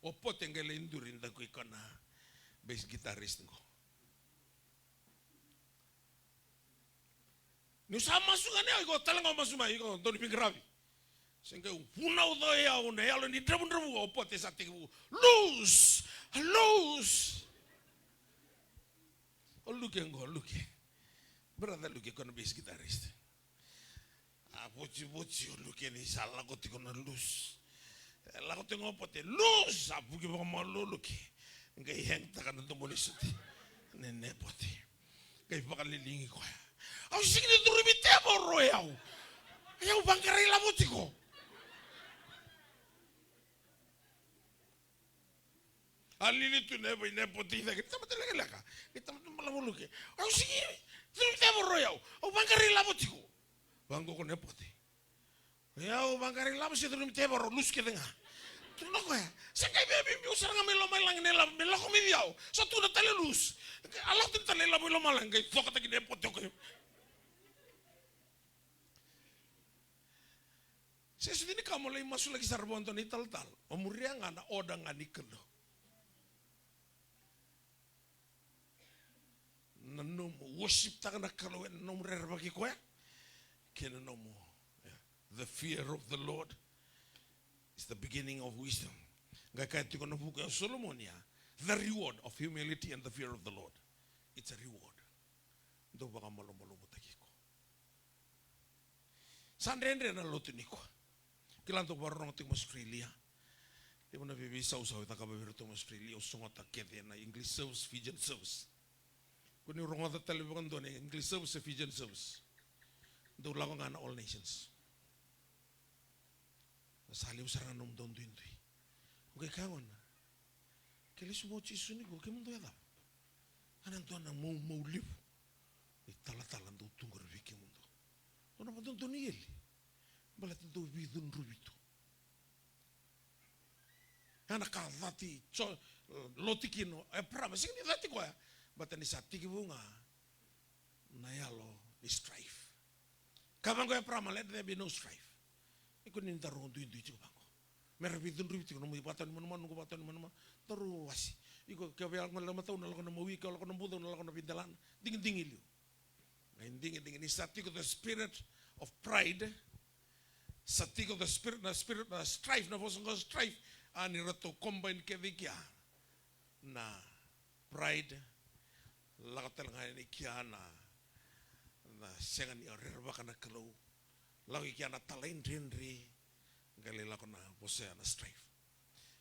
opo tengele indurin da ko ikana bis gitarist ngo. Ni sama suka ni aku talang masuk mai aku doni pinggirabi. Sehingga punau doya une ya lo ni dramu opo te sate lose. Luke ngo luke. Berada luke kono bis gitaris. Boci luke ni salah ko ti kono lose. Lago tengo opo te lose apu ki mo luke. Ngai heng takan to monisiti. Nene poti. Ngai pakalilingi ko. Aku sih ni turu bitemo royau. Ayau bangkari lamutiko. Alili tu nebo poti dah kita betul lagi lah. Kita betul malam muluke. Aku sih turu bitemo royau. Aku bangkari lamutiko. Bangko ko nepoti. Ayau bangkari lamu sih turu bitemo lus ke tengah. Turu nak ya. Sekai bibi usah ngambil malang nelam melako midiau. Satu dah tali lus. Allah tu tali lamu malang. Kau sok kata gini nepoti ko. Saya sendiri kamu lagi masuk lagi sarbonton ni tal-tal. Omuriang ana odang ani kelo. Nanum worship tak nak kalau nanum rer bagi kau ya. Kena nomu. The fear of the Lord is the beginning of wisdom. Gak kaya tu kena buku Solomon ya. The reward of humility and the fear of the Lord. It's a reward. Do baka malu-malu mutakiko. Sandre na lotu niko. Kilanto barong ting Australia. Di mana bibi saus tak kabar ting Australia. Usung tak kete na English service, Fijian service. Kuni orang tak telefon doa English service, Fijian service. Do lagu ngana all nations. Salim sarang nom don tuin tui. Oke kangon. Kele semua cisu ni gue kemun tuh ya tap. Anan tuh anak mau liu. Tala-talan tuh tunggu reviki mun tuh. Tuh apa tuh ni yeli. Balat tuh bidun rubitu. Anak kalati lotikino pra masih ni tati ko ya. Batan ni sati bunga. Nayalo ni strife. Kapan ko ya pra malet there be no strife. Ikut ni tarung tu itu bang. Merabidun rubitu no mo ipatan man ko patan man terus. Iko kaya ang malama taon na lang na mawi ka lang na budo na lang na pindalan. Dingin iliu. Ngayon dingin ni sati ko the spirit of pride. Sati ko the spirit na strife na fosong ko strife. Ani rato combine kevikya na pride lakatel ngayon ikya na sengan iarerba ka na kalaw lagi ikya na talain rinri galila ko na posea na strife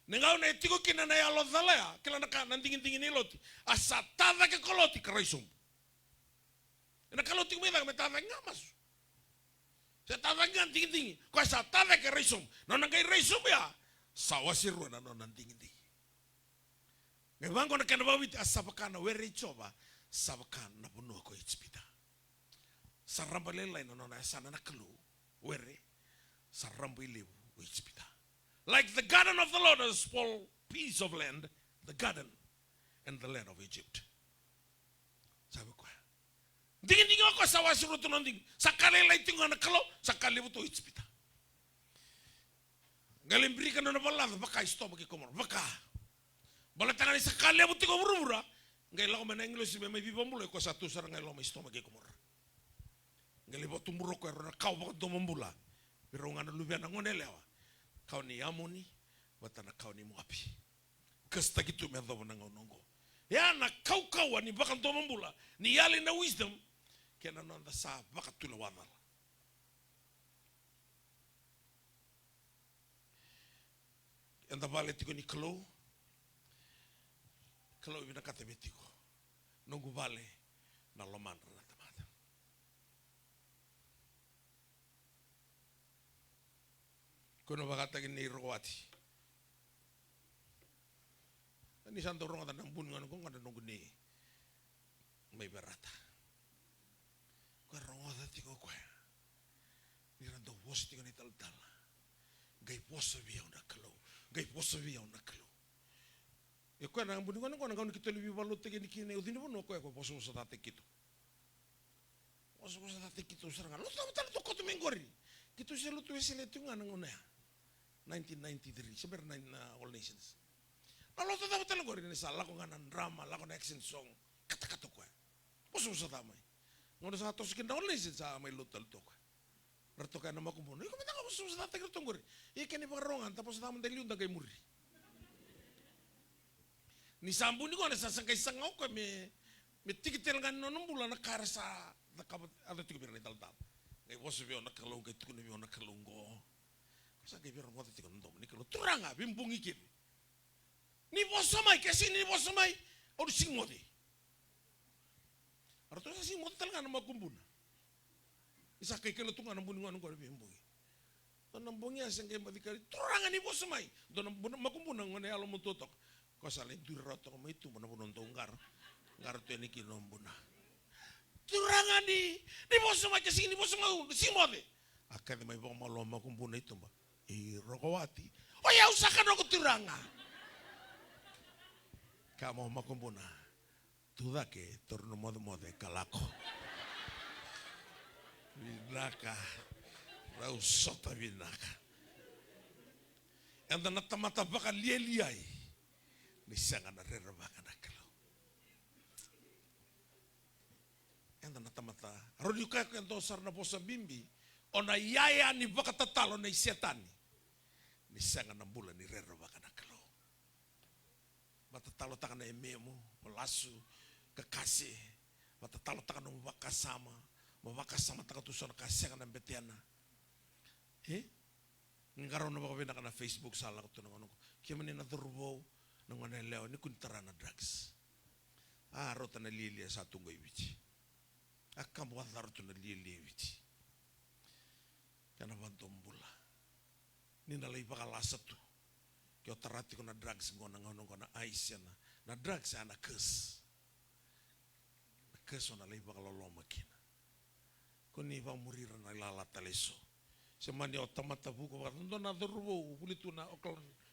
nengaw na itiko kina na yalo dhalaya kila na ka nandingin iloti asatada ke koloti karaisum na kaloti kumita kametada nga masu sa tada nga tingin ko asatada ke raisum nonangay raisum ya sawasiru na nandingin ngayon ko na kanabawit asabakana weri choba sabakana puno ko itspita saramba lelay na nona sana naklu weri saramba iliw itspita like the garden of the Lord, a small piece of land, the garden and the land of Egypt. Sabi ko dingin ako sawasiru to nanding sakali lay tingo naklo sakali buto itspita galimbri ka na balad baka istomach ikomor baka balatangan sa kalya buti ko murumura ngay lang man English may bibambulo ko sa tusar ngay lang may istomach ikomor ngay libo tumuro ko na kau baka domambula pero nga nalubian ang ngonelewa kau ni amoni batana kau ni muapi kasta gitu me dobo nang onongo ya na kau ni baka domambula ni yali na wisdom kena nanda sa baka tulawadal. Yang tabale tiko ni kalau ibina kata betiko nunggu bale na loman na tamata. Kuno bakata gini rogwati. Ni santo ronga tanang bun ngano kong kada nunggu ni may berata. Kau ronga tiko ko. Ni rando bos tiko ni tal. Gai poso biya na kalau. Gai poso biya na kalau. Ya ko nang buni ko nang kita lebih balut tege ni kini udin pun ko poso sa tate kito. Poso sa tate kito serangan. Lu tahu to ko to mengori. Kito se lu tu se letu nang ona. 1993 seber All Nations. Lalu tahu tahu gori ni salah ko nganan drama, la ko action song. Kata-kata ko. Poso sa tamay. Ngono sa to skin All Nations sa may lutal to ko. Berto ka na makumpuno. Iko minta ka poso sa tate kito gori. Ikan ni pangarongan tapos sa tamang deliun dagay muri. Ni sambu ni ko na sasangkay sangaw ko me tikitel nga nonong bulan na karasa nakabat ada tigo bir ni taltal. Ngay boso biyo nakalong kay tigo na biyo nakalong ko. Sa kay biyo ngota tigo ndom ni kalo turanga bimbung ikin. Ni boso may kasi ni boso may o singmote. Arto sa singmote talaga na makumbuna. Isa kay kalo tunga nang buningon ko bimbung. Tanang bungya sang kay madikali turanga ni boso may. Don makumbuna ngone alo mo tutok. Kau saling durato kau itu mana pun nonton gar tu ini kino buna. Turangan ni bos sama kesini bos sama si mode. Akan mai bawa malu makum buna itu mbak. Rokowati. Oh ya usahakan aku turanga. Kamu makum buna. Tuda ke turun mode kalako. Binaka. Rau sota binaka. Yang tanah mata bakal liai. Nisanga na rerabaka na kalau. Enda na tamata. Rodi ka kento sar na posa bimbi. Ona yaya ni baka tatalo na isetani. Nisanga na bula ni rerabaka na kalau. Matatalo taka na ememo, malasu, kekasih. Matatalo taka na mabaka sama taka tuso na kasih na betiana. Ngaro na baka binaka na Facebook salah ko tunang ano ko. Kaya manin na turbo. Nung leo ni kuntara na drugs. Rota na lilia sa tungoy bici. Akam wadar to na lilia bici. Kana bantombula. Ni nalay pakalasa to. Kyo tarati ko na drugs ngo na ngono ko na ice na. Na drugs ana kes. Na kes na lay bakal loma kina. Kuni va morir na lala taleso. Semani otamata buko wa ndo na dorbo bulitu na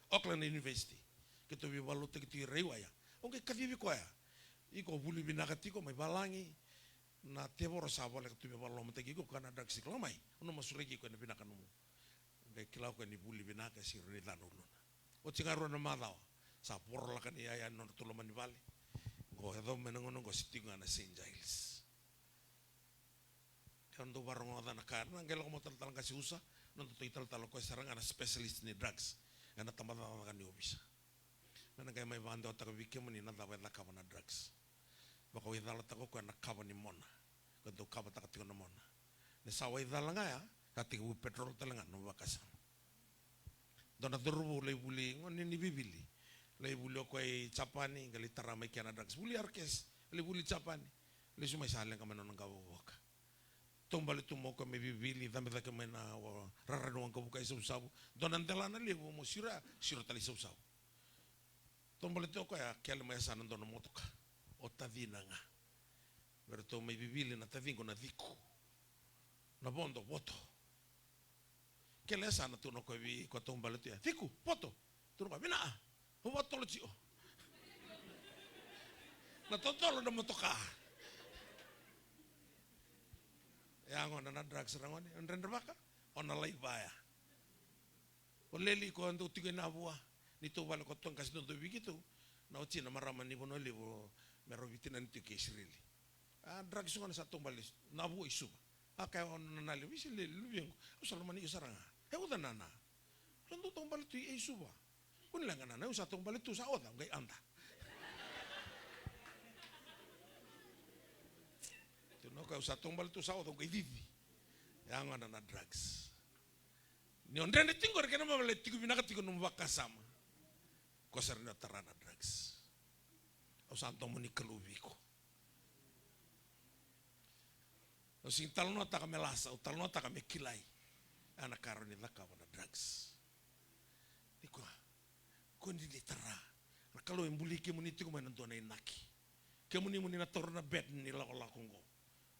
Auckland University. Kito vi walu te kiti rewaya. Onge kavivi ko ya. Iko buli binakati ko may balangi na teboro sabole kito vi walu mate ko kana drugs klamai. Ono masuregi ko na binakanu. Ngai kilau ko ni buli binaka si rene tanuluna. O tingaro na madao sa porla kan iya non tulo manivali go hedo menangono go sitinga na St. Giles kan do barong na karna ngelo mo tal kasi usa non to ital talo ko sarang ana specialist ni drugs ana tamada kan ni obisa nana kay may bando ta wiki mo ni na dapat la kabana drugs bako idala ta ko na kabani mona ko do kabata ka tinga mona ne sawa idala nga ya kati u petrol talanga no bakasa dona dorbo lay buli ngoni ni bibili lay buli ko ay chapani gali taramay kana drugs buli arkes lay buli chapani lay sumay salen ka manon ng gawok tumbali tumo ko may bibili dami da ka may na raranuan ko kay sabu dona ndala na libo mo sira tali sabu tumbali to ko ya kel may sanan dona motoka o tadina nga berto may bibili na tadingo na diku na bondo boto kele sana tu no ko vi ko tong balu ya tiku poto tu no bina o boto lo chio na totolo na motoka ya ngona na drugs rangoni ndren baka ona lai baya o leli ko ando tigo na bua ni to balo ko tong kas do bigitu na o china marama ni bono libo mero vitina ni ke sirili drugs ngona sa tong balis na bu isu aka on na li wisi le lubieng usalo mani usaranga udah nana, tentu tong balik tu suba, pun lengan nana usah tong balik tu saot nggak anda. Tu no kau usah tong balik tu saot nggak divi, yang ada na drugs. Ni ondren itu tinggal kena malah tiku bina ketiku numbaka sama, kau sering terana drugs. Usah tong meni kelubiko. Using talno tak melasa, talno tak mekilai. Anak karoni laka wana drugs. Niko, kundi litera. Kalau yang buli kemuni itu kemana tuan naki. Kemuni muni na torna bed ni lako lakongo.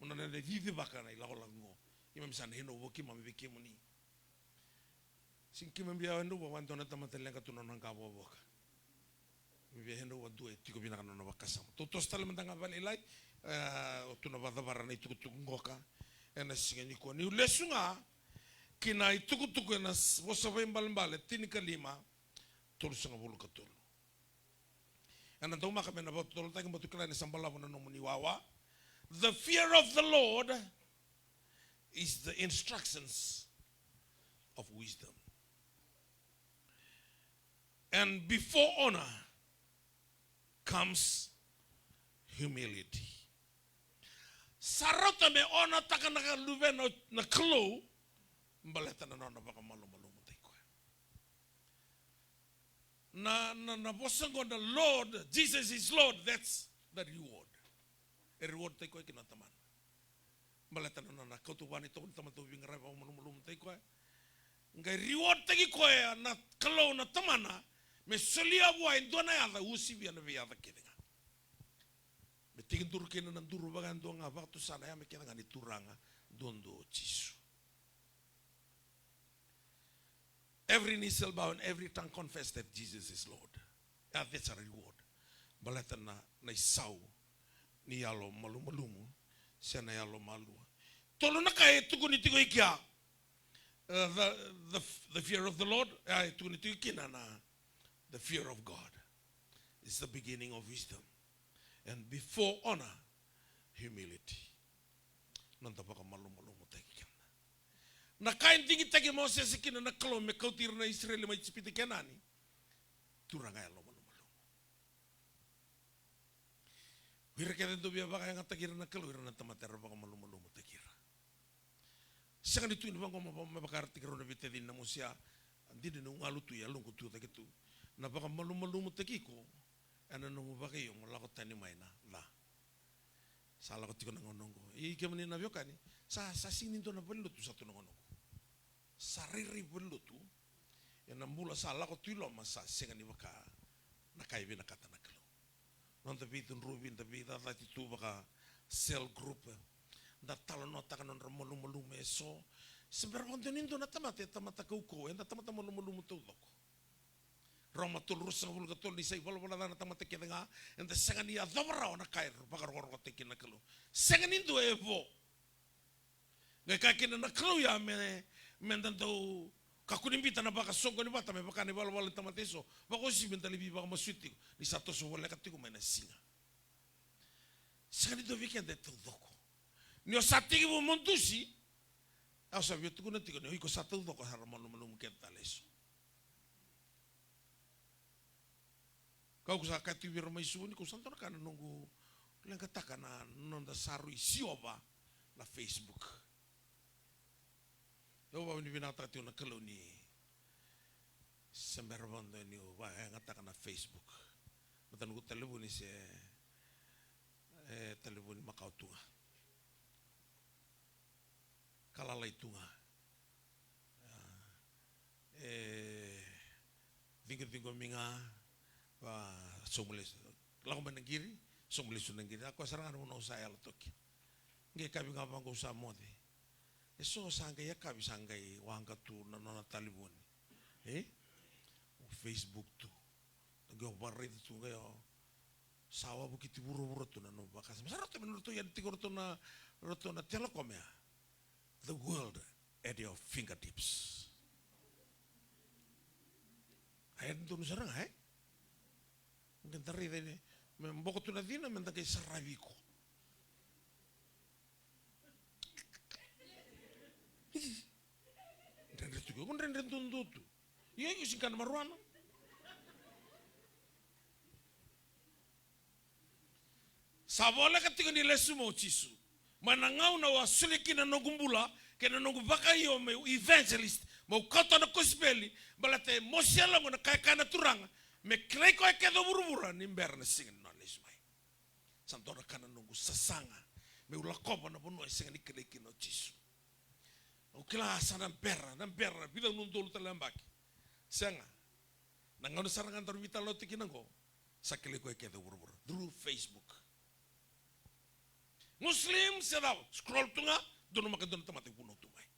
Muna na vivi baka na lako lakongo. Imam sana hino woki mami beki muni. Singki membia hendo wa wanto na tamatelenga tunon ang kawo woka. Membia hendo wa dua tiko bina kana na wakasam. Totos tala mentanga bali lai. Tuna badabara na itu ngoka. Ena singa niko ni lesunga. Kina ituku-tuku na wasabay mbal-mbal tini kalima tulu sa ngabulu katulu. Ano daw kami na tulu tayo matukilan isang balaw na numuniwawa. The fear of the Lord is the instructions of wisdom. And before honor comes humility. Sarota me honor taka nakaluve na klo baleta na baka malu-malu mo tayo. Na bosang ko na Lord, Jesus is Lord, that's the reward. A reward tayo ko kinataman. Baleta na kautuban ito kung tamatubing rin pa malu-malu mo tayo. Ngay reward tayo ko na kalaw na tamana, may suliya buhay, doon na yata, usibya na biyata kina nga. May tingin duro kina ng duro bagan doon nga, baka to sana ya may kina nga ni turanga, doon do chisu. Every knee shall bow and every tongue confess that Jesus is Lord. That's a reward. Balata na isaw ni yalo malumalumo siya na yalo malua. Tolo na kaya tugon ito ko ikya. The fear of the Lord. Tugon ito ikina na the fear of God is the beginning of wisdom. And before honor, humility. Nanta baka malumalumo tayo ikya. Nakain tinggi tagi Moses ikina na kalau me kau tir na Israel mai cipiti kenani turanga lo malu malu wir kaya do biya baka yang tagir na kalau ir na tamater baka malu malu mo tagir sangan itu ni bangko mabakar tigro na bitedin na musia andi de nung alu tu ya lungu tu tagitu na baka malu malu mo tagiko ana no baka yung lakot tani mai na la sala ko tiko nangonongo i kemani na biokani sa sinin to na belut tu satu nangonongo sariri belut tu Yang nambula salah ko tuilo masa sengan ni baka nakai bina kata nakalo. Non tapi itu rubin tapi tata itu baka cell group. Da talo nota kanon ramolu meso. Sebenarnya konten itu natamate tamata kauko. Enda tamata molu tuh loko. Roma tul rusa bul gatul di sai bol bola na tamata kenga. Enda sengan ia dobra ona kair bakar gorgo tekin nakalo. Sengan itu evo. Ngai kakin nakalo ya men tanto kakunimbita na baka songo ni bata me baka ni bala tamateso bako si benta libi baka masuti ni sato so wala katiko mena singa sani do weekend de doko ni o satigi mo montusi au sabio tuku na tiko ni ko sato doko haramo no mo kenta leso kau kusa kati wir mai su ni ko santo na kana nungu lenga takana nonda saru isioba la Facebook. Yo ba ni binata tio na koloni semberbando ni o ba ngata kana Facebook. Matan ko telefon ni se telefon makau tunga. Kala lai tunga. Dingo minga ba somulis. Lagu menegiri somulis nengiri. Aku serangan mo saya lo toki. Nge kabi ngapang ko sa mode. Eso sanggai ya kabi sanggai wangka tu nona talibon, Facebook tu, nggak barit tu nggak sawah bukit buru tu nano bakas. Masa roto menurut tu yang tiga roto na telekom ya, the world at your fingertips. Ayat tu nusarang mungkin teri ini, membokot tu nadina mendakai saraviko. Rende tu kan rende tuntutu. Iya singkan maruana. Sabola ketika ni lesu mau cisu. Manangau na wasuliki na nogumbula kena nogu bakayo me evangelist mau kota na kospeli balate mosiala ngona kaya kana turanga me klei ko kedo burubura nimber na singen no lesmai. Santora kana nogu sasanga me ulakoba na bono singen ni klei kino cisu. O kelasa nan perra bila nundul telembaki. Senga. Nangono sarangan terbita lo tikinango. Sakile ko kedo burubura through Facebook. Muslim sedau scroll tunga dono makadon tamate puno tumai.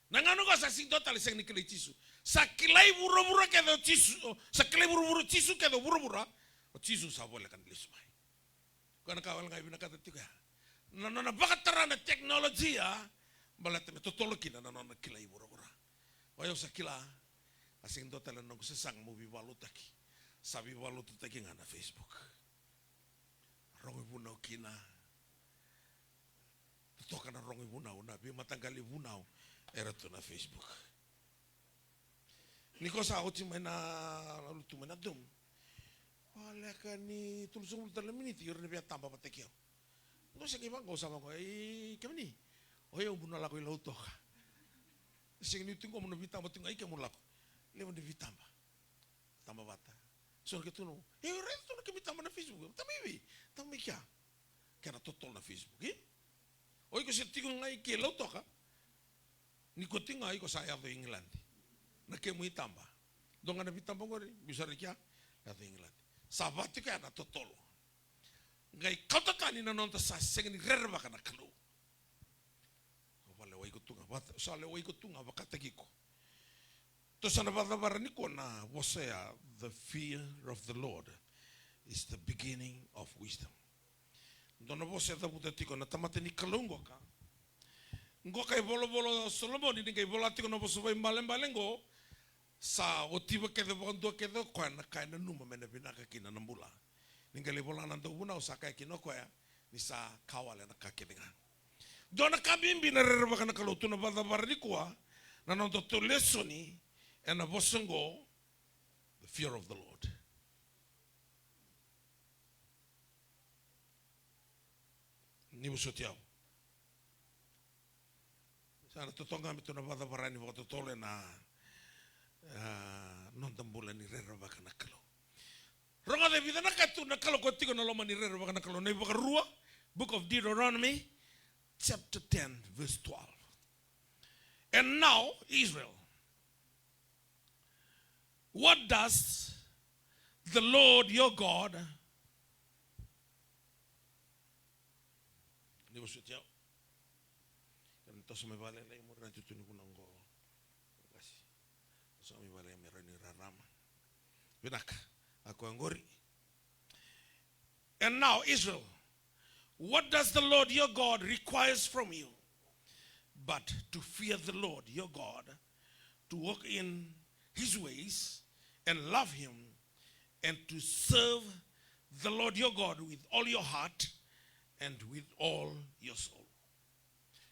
Nangano ka saksi total seng nikele cisu. Sakilai burubura kedo cisu, sakilai burubura cisu kedo burubura. O cisu sabole kan lismai. Kana kawal ngai bina kata tiga. Nana bakat terana teknologi ya. Balate me totoloki na nana kilai burubura. Wayo sakila asing total nang sesang mo bibalutaki. Sabi balutaki ngana Facebook. Rongi bunau kina. Toka na rongi bunau na bi matanggali bunau era tu na Facebook. Niko sa ako na lalu tu mana dum. Wala ka ni tulusong talaminiti yor na biya tamba patekyo. No sa kibang ko sama ko kami ni. Oye bunau lako ilau toka. Sing ni tingko mo na bitamba tingko ay kamo lako. Lewan de bitamba. Tamba bata. So ketuno. Reto na kami tamba na Facebook. Tamiwi. Tami kya. Kaya totol na Facebook. Oy ko siya tingong ngay kilaw to ka. Ni ko tingay ko saya to England. Nakemui tamba. Donga na bitamba ko rin. Bisa rin kya. Yato England. Sabati kaya na totolo. Ngay kautatani na nonta sa sengen ni rerba ka na kalo. Wale way ko tunga. Sale way ko tunga bakatagi ko. To sa nabadabaran ni ko na wasaya the fear of the Lord is the beginning of wisdom. Dona você da puta tiko na tamate ni kalungo ka. Ngo kay bolo Solomon ni kay bola tiko na boso vai malembalengo sa otiba ke de bondo ke de ko na kay na numa mena binaka kina na mbula. Ningali bola na ndo buna usaka kino ko ya ni sa kawale na kakelinga. Dona kabimbi na rerba kana kalutu na bada barni ko na no to lesoni and a bosongo the fear of the Lord. Ni busotiao. Sana totonga mito na bada barani waktu tole na non tambula ni rera baka nakalo. Ronga de vida nakatu nakalo kotigo na loma ni rera baka nakalo. Na baka rua, Book of Deuteronomy, chapter 10, verse 12. And now, Israel, What does the Lord your God, ini maksudnya, kan tos may bale lay mo rin tutun ko nang go, kasi tos may bale meron ni rarama, binak ako ang gori. And now Israel, what does the Lord your God requires from you, but to fear the Lord your God, to walk in His ways and love Him, and to serve the Lord your God with all your heart and with all your soul.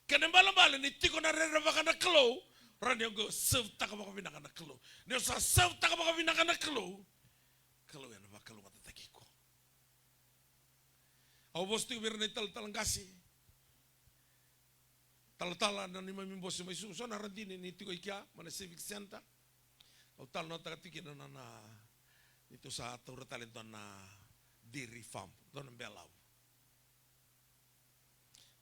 Kaya mbala-mbala ni tiko na rerava na klo, ran yung go serve taka baka binaka na klo. Niyo sa serve taka baka binaka na klo, klo yan ba klo matataki ko. Ako boss tiko meron na tal-talang kasi. Tal-tala na ni maming boss may suso na ran din ni tiko ikya, mana civic center. O tal na takatiki na ito sa Taura talento na dairy farm, doon ang Belaw.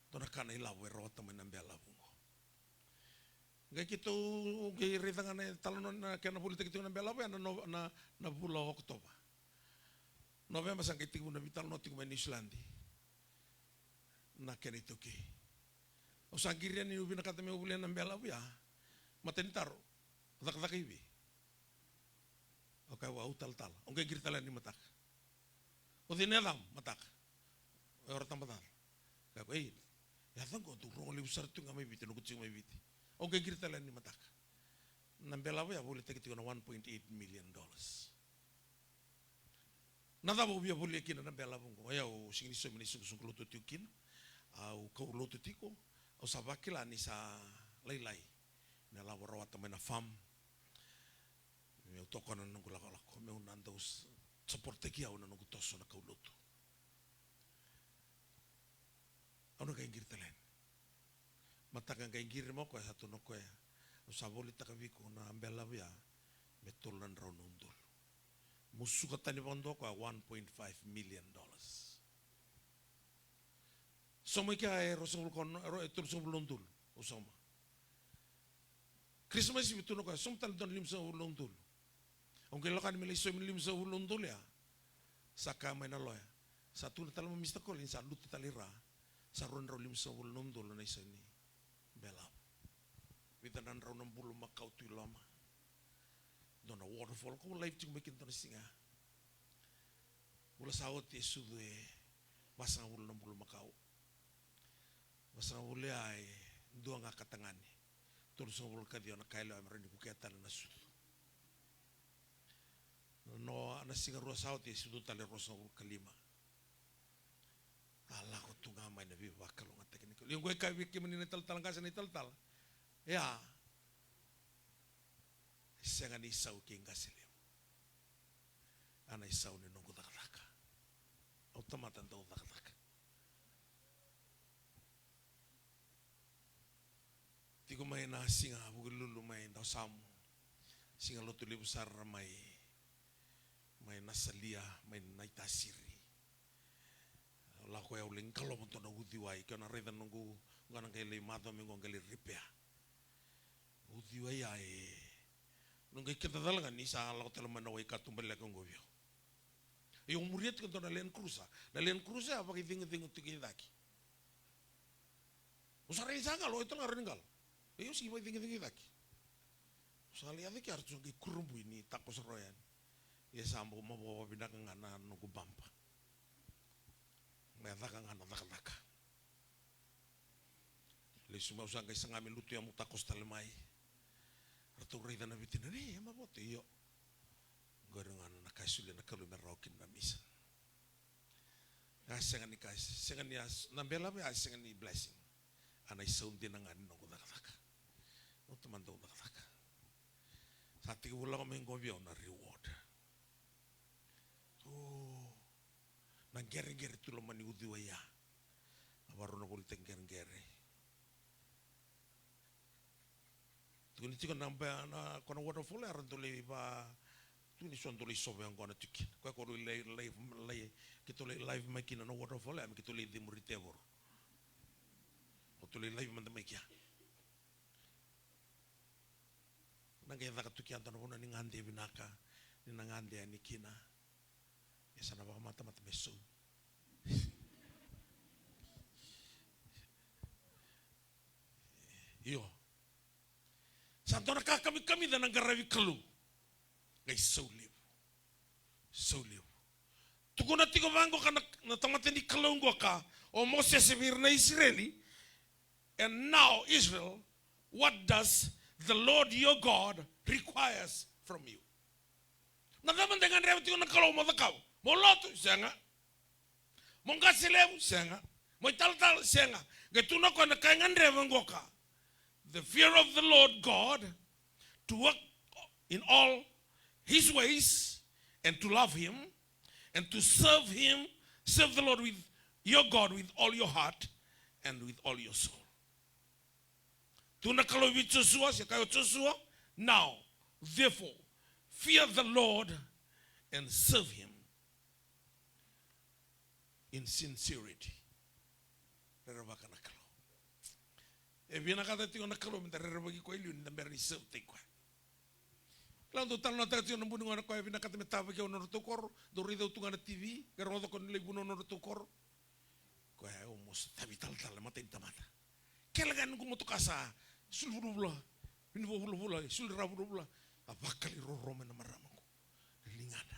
Doon na kanay law, ero tamay ng Belaw mo. Ngay kito, ngay rita nga na talonon na kaya napulitik ito ng Belaw, na bula Oktoba. November sang kitik mo na vital no tingman New Zealand. Na kaya ito ki. O sa girian ni ubi na katami ubulian ng Belaw ya, matentaro, katak-takibi. Okay, wow, tal-tal. Ang kaya giritalan ni matak. O dinedam, matak. O oratang matak. Kaya ko, yatang ko, turong liwsar ito nga may biti, nugot siya may biti. Ang kaya giritalan ni matak. Nambela ya, boleh tekit ko na $1.8 million. Nadabo biya boleh kina nambela ko. Ayaw, singniso minisung luto tiukin. Au kau luto tiko. Au sabakila ni sa laylay. Nala warawat tamay na farm. Meu toko na nung lako meu nandos suporte kia na nung toso na kauluto. Ano kay girtelen? Matakan kay gir mo ko satu no ko ya. Usaboli takabi ko na ambela ya metulan raw nundol. Musuka tani bondo ko $1.5 million. Somo kaya rosong kon etur song lundul usama. Christmas itu no ko som tal don lim sa lundul. Ang kailangan nila iso milim sa ulundol ya, sa kamay na loya. Sa tunay talang mamista ko, sa luto talira, sa ron raw lim sa ulundol na iso ni Belaw. Witanan raw ng bulo makaw tuy lama. Doon na waterfall ko, live ting makin to na singa. Mula sa ot yesu doy, masang ulo ng bulo makaw. Masang ulo ay doon nga katangan ni. Tulad sa ulo ka diyo na kailo ay marin di buketa na nasuto. No nasinga ruas out ya sudu tali rosa kalima. Allah ko tunga mai na biba kalong teknik. Yung gue kay wiki menini tal-tal kasi ni tal-tal. Ya. Senga ni sau king kasilim. Ana isau ni nunggu tak-tak. Automatan tau tak-tak. Tigo mai na singa bugul lulu mai tau samu. Singa lo tuli besar mai may nasalia, may naitasiri. Lako ya uling kalau untuk na udiwai, kaya na reda nunggu nganang kay lay mato mingo ngali ripea. Udiwai ay nunggu kita talaga ni sa lako talaman na way katumbal lang ngobyo. Yung muriat kanto na Land Cruiser apa kay tingo tikidaki. Usaray sanga lo ito nga ringal. Yung sige may tingo-tingidaki. Usali ati kaya arto kay kurumbu ini takos royan. Ya sambo mabawa binakang ana nunggu bampa. May atakang ana taka-taka. Lisuma usang kay sangamin luto yung mutakos talimay. Arto rida na bitin na mabote iyo. Gorong ana nakasuli na kalumer rokin na misan. Asengan ni guys, sengan ni nambela ba asengan ni blessing. Anay sound din ang ano nunggu taka-taka. No teman daw taka-taka. Sa tiga wala kami ngobyo na reward. Nang gere-gere tu lama ni udiwa ya. Baru na politik gere-gere. Tu ni tikon nambah na kono waterfall aran tu le ba tu ni son tu le sobe ang kono tikin. Ko ko live kita live makin na waterfall am kita le di muritevor. O tu le live man makia. Nang kaya ka tukian tan ko na ning hande binaka. ni nangande ni kina. Ya sana baka mata meso. Yo. Santo na kami da nagarawi kalu. Ngay so live. So live. Tukuna tiko bango ka na tamateni kalungo ka o Moses vir na Israeli. And now Israel, what does the Lord your God requires from you? Nadaman dengan rewa tiko na kalau mo takaw. Mo loto senga. Mo ngasilew senga. Mo tal senga. Gatuna ko na kaingan rewa ngoka. The fear of the Lord God, to work in all his ways and to love him and to serve him, serve the Lord with your God with all your heart and with all your soul. Now, therefore, fear the Lord and serve him in sincerity. E viena kata tio na kalo minta bagi ko iliun na merni serve te ko. Lang do tan na tio na bununga na ko viena kata metaba ke ono to kor do rido tunga na TV garo do kon le buno no to kor. Ko ai o mos tabital tal mata intamata. Kelagan ko mo to kasa sulbula. Min vo bula sulra bula. Abakali ro na marama ko. Lingana.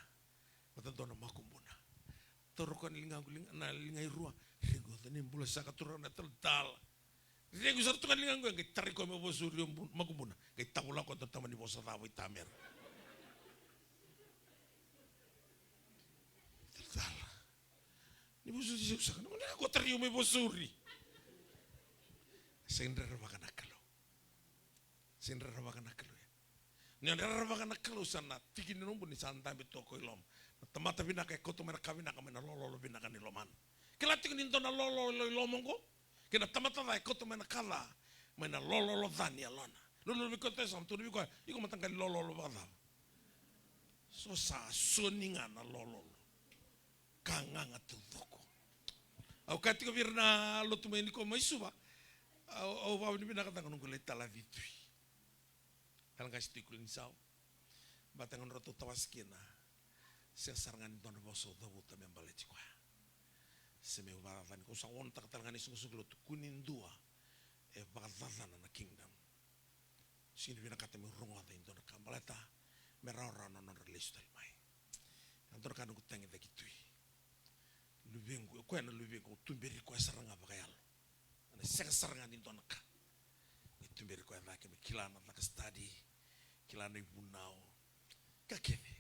Mata do na makumbuna. Toro kon lingangu na lingai rua. Rigo tani bula saka turang na tal. Rego sa tungan lingang ko kay tari ko mo bosuri magumuna kay tawla ko tama ni bosa taway tamer. Ni bosuri siya sa kanila ko tari mo bosuri. Sendra baka nakalo. Sendra baka nakalo. Ni andra baka nakalo sana tikin no buni santa bito ko ilom. Tamata binaka ko to merakawina kami na lolo binaka ni loman. Kilati ko ninto na lolo ilomong ko. Kena tamata dai koto mena kala mena lolo dhani alona lolo biko te sam tu biko iko matangka lolo bada so sa soninga na lolo kanga ngatu doko au kati ko virna lo tu meni ko mai suba au va ni bina kata ngungu le tala vitui kala ka stikul ni sau batangan roto tawaskina se sarangan don boso do buta membale chikwa seme uvavan ko sa on takatalangan ni sungguh kunin dua bagatan na kingdom sini bina kata mi rongo ta indona kambaleta merara no release del mai andor kan ko tangi da kitui lubengu ko na lubengu tumberi ko saranga bagayal ana seka saranga indona ka tumberi ko na ke kilana na study kilana ibunao kakene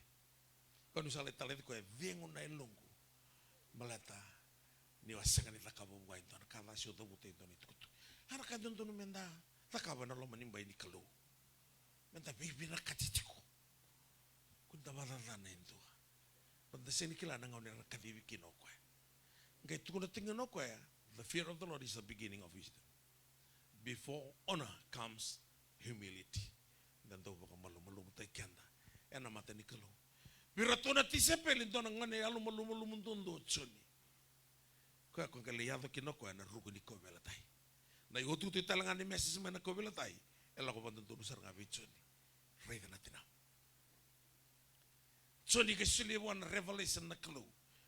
kono sale talet ko vengo na elongo malata ni wasanga ni takabo ngwa intona kala sio do bute intona tukutu hara ka don don menda takaba na lo manimba ni kalu menda bibi na katitiko kunta bala na ento panda seni kila na ngone na kadivi kino kwa ngai tukuna tingno kwa the fear of the Lord is the beginning of wisdom before honor comes humility dan do baka malu mutai kenda ena mata ni kalu biratona tisepel intona ngane alu malu mundondo choni ko ke liado kino ko na rugo ni ko belatai na yo tu talangan ni meses mena ko belatai ela ko bantu besar ngabi choni rei na tina choni ke sili one revelation na klu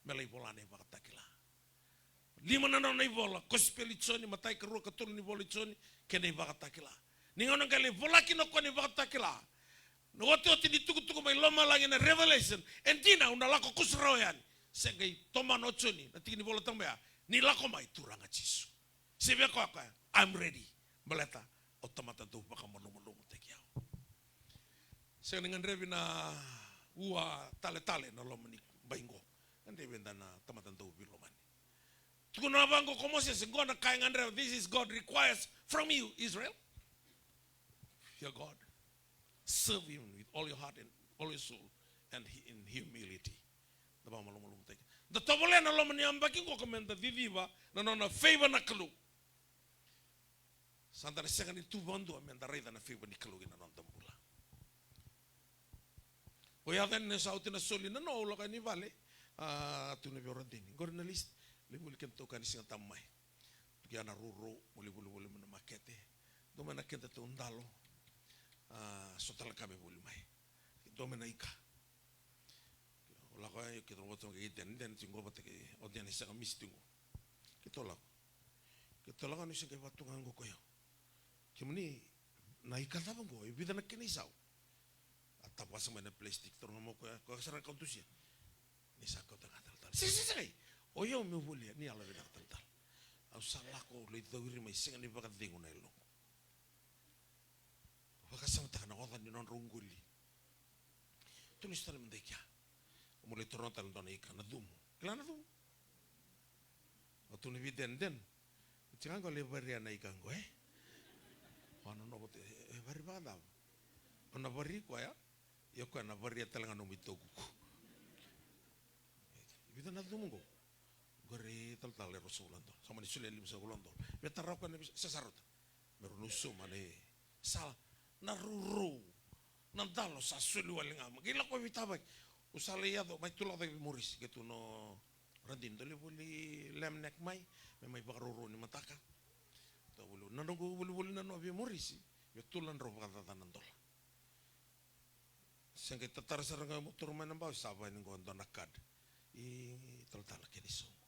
melai bola ne ba takila lima na na bola gospel choni matai ke ro ka tur ni bola choni ke ne ba takila ni ngono kali bola kino ko ni ba takila no wote ni tuku mai loma langi na revelation endina una lako kusroyan segai toma no choni na tini bola tambaya ni lako mai turanga chisu. Sebe ko I'm ready. Meleta otomata do baka malu tekiau. Saya dengan revi na ua tale na lomani baingo. Ande benda na tamatan do bilomani. Tukuna bango komose sengona kaingan revi this is God requires from you Israel. Your God. Serve him with all your heart and all your soul and in humility. Daba malu tekiau. Da tobole na lo maniambaki ko komenta viviva na nona favor na kalu. Santa na sanga ni tubando amenda reda na favor ni kalu na non tambula. O ya den sa utina soli na no lo kani vale tu ne biorantini. Gornalist le mul kem to kan singa tamai. Tukia na ruro muli na makete. Do mena kenta to ndalo. Sotala kame buli mai. Do mena ika. la ko ay kita wato ke den tingo bate ke odian isa ka mistingo kita la kan isa ke watu ngango ko yo kimuni na ikata bango e vida na kenisau ata pasa mana plastik torno mo ko sarang kau tusia ni sakau tanga tal si o yo me volia ni ala vida tal au salah ko le tawiri mai singa ni bakat dingo na lo baka sama takana odan ni non runguli tulis tal mendekia mulai torno tal don ikan na dum klana dum waktu ni viden jangan kau lebar ya na ikan go Ano no bote bari bada. Ona bari ko ya. Yo ko na bari talanga no mitoku. Vida na dumungo. Gori tal le rosulando. Sama ni sule lim rosulando. Beta roko na sesarot. Merunusu mane sal na ruru. Nandalo sa sulu walinga. Gila ko vitaba. Usale ya do mai tula de moris gitu no randin dole boli lemnek mai. Memai bakaruru ni mataka. Bulu nanongo bulu nano abi morisi yo tulan roba kata nandola sengke tatar saranga motor mana bau saba ni gondo nakad I tal keni songo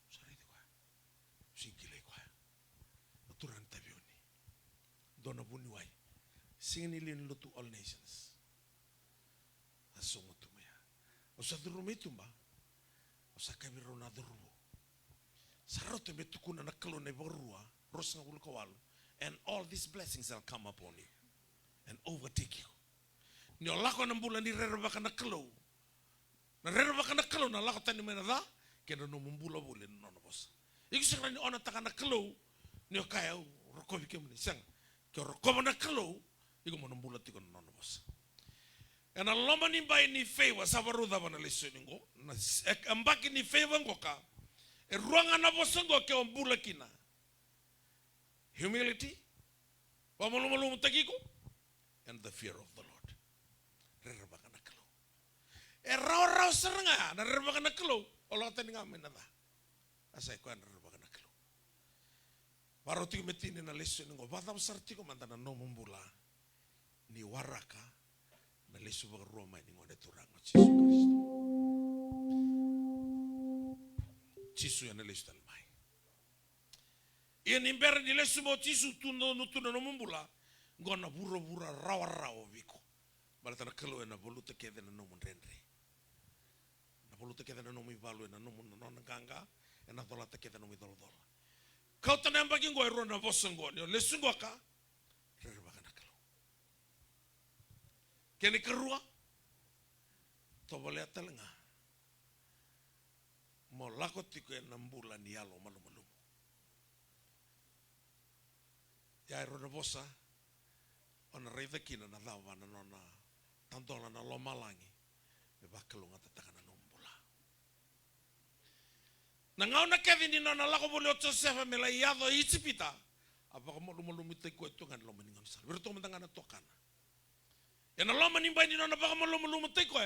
sari de kwa singile kwa aturan tabioni dona buni wai singini lin lutu all nations asongo tumia osa durumitumba osa kabiro na durubo sarote betukuna nakalo ne borua and all these blessings shall come upon you and overtake you. Ni olako na mbula ni rerba kana kalo. Na rerba kana kalo na lako tani mena da kena no mbula bole no no boss. Iku sing ni ona takana kalo ni kaya rokobi kemni sang. Ke rokoba na kalo iku mo mbula tiko no no boss. And aloma ni bai ni favor sabaruda bana lesoningo na ambaki ni favor ngoka. E ruanga na bosongo ke mbula kina. Humility, and the fear of the Lord. Rerbakan nakalo. Rau seranga, na rerbakan nakalo. Allah tani ngamen nada. Asai ko na rerbakan nakalo. Baru ti metini na lesu ngo bata sarti ko mantana no mumbula ni waraka na lesu ba Roma ni ngode turang Yesus Kristo. Cisu ya na lesu talmai. Ia nimber ni lesu mo tisu tuno no mumbula gona bura rawa viko balata na kelo na bolu te kede na no renre na bolu te kede na no mi balu na no na ganga na dola te kede no mi dola kau ta namba ki ngoi rona bosongo ni lesu ngoka rerba kana kelo keni kerua to bole atalenga mo lakoti ko na mbula ni alo malu ya rona bosa ona reva kina na lava na nona tandola na lo malangi me bakalunga tatakana nombula na ngauna Kevin ni nona lako bole otso sefa me la iado itipita apa ko molu mite ko tungan lo meningon sal berto mentangana tokana ya na lo menimba ni nona ba ko molu mite ko